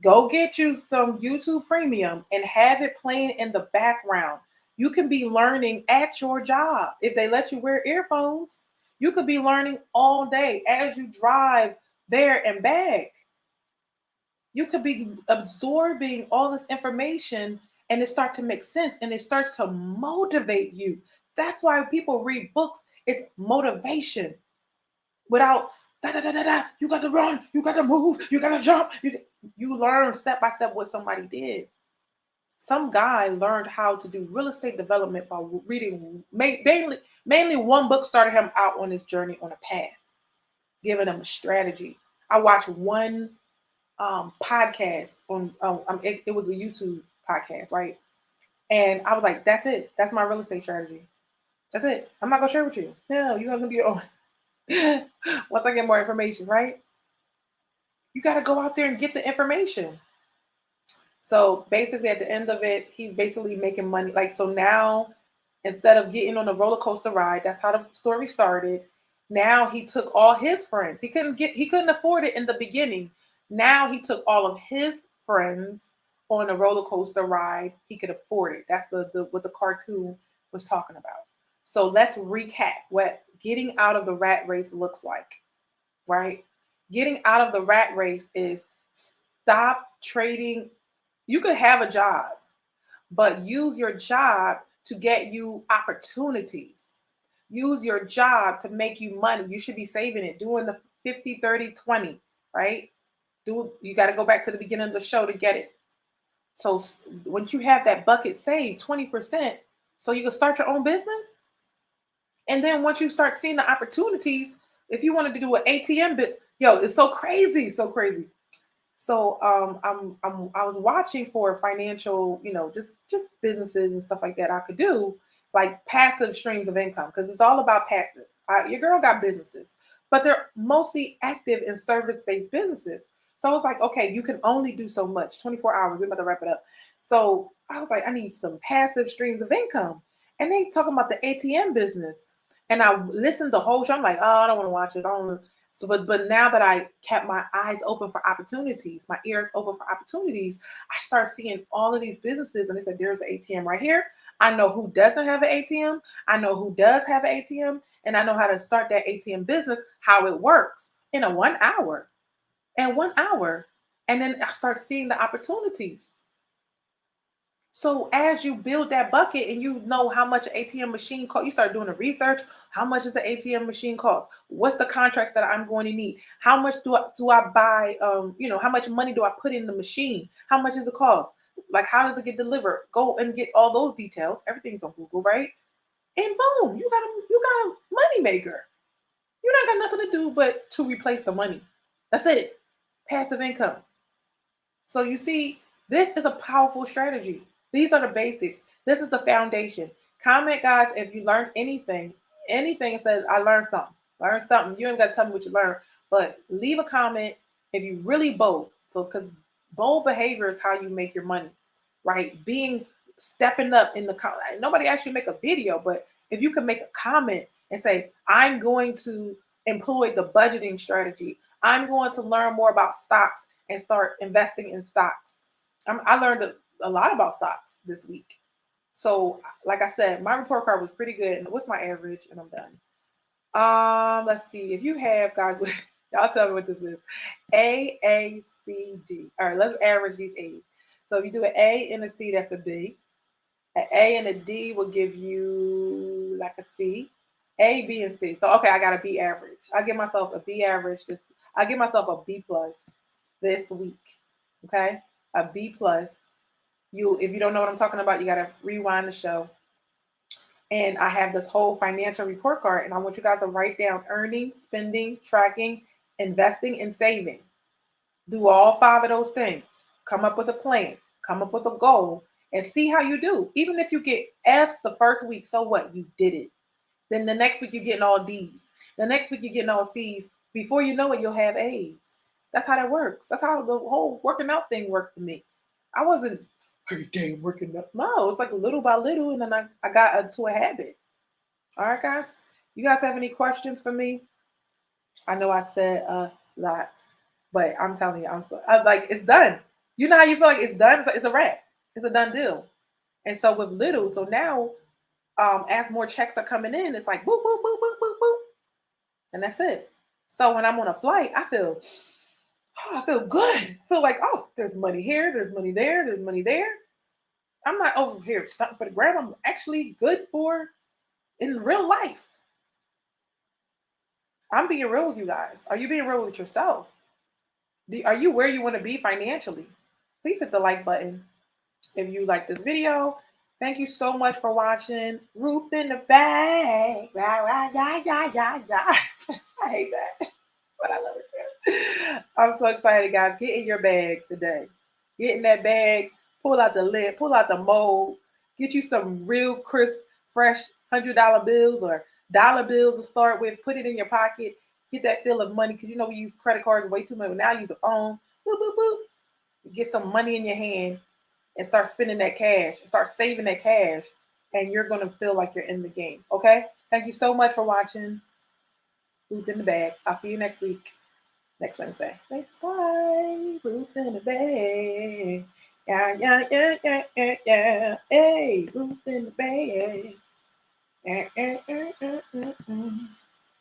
Go get you some YouTube Premium and have it playing in the background. You can be learning at your job. If they let you wear earphones, you could be learning all day as you drive there and back. You could be absorbing all this information and it starts to make sense and it starts to motivate you. That's why people read books. It's motivation without da da da da da. You got to run, you got to move, you got to jump. You learn step by step what somebody did. Some guy learned how to do real estate development by reading mainly one book started him out on his journey on a path, giving him a strategy. I watched one podcast on it was a YouTube podcast, right? And I was like, that's it. That's my real estate strategy. That's it. I'm not gonna share with you. No, you're gonna do your own. Once I get more information, right? You got to go out there and get the information. So basically, at the end of it, he's basically making money. Like, so now, instead of getting on a roller coaster ride, that's how the story started. Now he took all his friends. He couldn't afford it in the beginning. Now he took all of his friends on a roller coaster ride. He could afford it. That's what the cartoon was talking about. So let's recap what getting out of the rat race looks like, right? Getting out of the rat race is stop trading. You could have a job, but use your job to get you opportunities. Use your job to make you money. You should be saving it, doing the 50, 30, 20, right? You got to go back to the beginning of the show to get it. So once you have that bucket saved, 20%, so you can start your own business. And then once you start seeing the opportunities, if you wanted to do an ATM bit, yo, it's so crazy, so crazy. So I was watching for financial, just businesses and stuff like that I could do, like passive streams of income, because it's all about passive. Your girl got businesses, but they're mostly active in service-based businesses. So I was like, okay, you can only do so much, 24 hours. We're about to wrap it up. So I was like, I need some passive streams of income. And they talking about the ATM business. And I listened the whole show. I'm like, oh, I don't want to watch it. I don't. So, but now that I kept my eyes open for opportunities, my ears open for opportunities, I start seeing all of these businesses, and they said, "There's an ATM right here." I know who doesn't have an ATM. I know who does have an ATM, and I know how to start that ATM business, how it works in a 1 hour, and 1 hour, and then I start seeing the opportunities. So as you build that bucket and you know how much an ATM machine costs, you start doing the research. How much does an ATM machine cost? What's the contracts that I'm going to need? How much do I buy? How much money do I put in the machine? How much does it cost? Like, how does it get delivered? Go and get all those details. Everything's on Google, right? And boom, you got a money maker. You not got nothing to do but to replace the money. That's it. Passive income. So you see, this is a powerful strategy. These are the basics. This is the foundation. Comment, guys, if you learned anything. Anything says, I learned something. Learn something. You ain't got to tell me what you learned. But leave a comment if you really bold. So, because bold behavior is how you make your money, right? Stepping up in the comment. Nobody asked you to make a video, but if you can make a comment and say, I'm going to employ the budgeting strategy. I'm going to learn more about stocks and start investing in stocks. I learned a lot about stocks this week. So, like I said, my report card was pretty good. And what's my average? And I'm done. Let's see. If you have, guys, y'all tell me what this is. A, C, D. All right, let's average these A's. So if you do an A and a C, that's a B. An A and a D will give you like a C. A, B, and C. So okay, I got a B average. I give myself a B average. I give myself a B plus this week. Okay, a B plus. If you don't know what I'm talking about, you gotta rewind the show. And I have this whole financial report card, and I want you guys to write down earning, spending, tracking, investing, and saving. Do all 5 of those things. Come up with a plan. Come up with a goal. and see how you do. Even if you get F's the first week, so what? You did it. Then the next week you're getting all D's. The next week you're getting all C's. Before you know it, you'll have A's. That's how that works. That's how the whole working out thing worked for me. I wasn't every day working out. No, it's like little by little, and then I got into a habit. All right, guys. You guys have any questions for me? I know I said a lot, but I'm telling you, I'm like, it's done. You know how you feel like it's done? It's a wrap. It's a done deal. And so with little, so now as more checks are coming in, it's like boop, boop, boop, boop, boop, boop. And that's it. So when I'm on a flight, I feel good. I feel like, oh, there's money here, there's money there, there's money there. I'm not over here stunting for the gram. I'm actually good for in real life. I'm being real with you guys. Are you being real with yourself? Are you where you want to be financially? Please hit the like button if you like this video. Thank you so much for watching. Ruth in the Bag. Yeah, yeah, yeah, yeah, yeah. I hate that, but I love it too. I'm so excited, guys. Get in your bag today. Get in that bag. Pull out the lid. Pull out the mold. Get you some real crisp, fresh $100 bills or dollar bills to start with. Put it in your pocket. Get that feel of money because you know we use credit cards way too much. Now I use the phone. Boop, boop, boop. Get some money in your hand and start spending that cash. Start saving that cash, and you're gonna feel like you're in the game. Okay. Thank you so much for watching. Ruth in the Bag. I'll see you next week. Next Wednesday. Thanks. Bye. Ruth in the Bag. Yeah, yeah, yeah, yeah, yeah, yeah. Hey, Ruth in the Bag.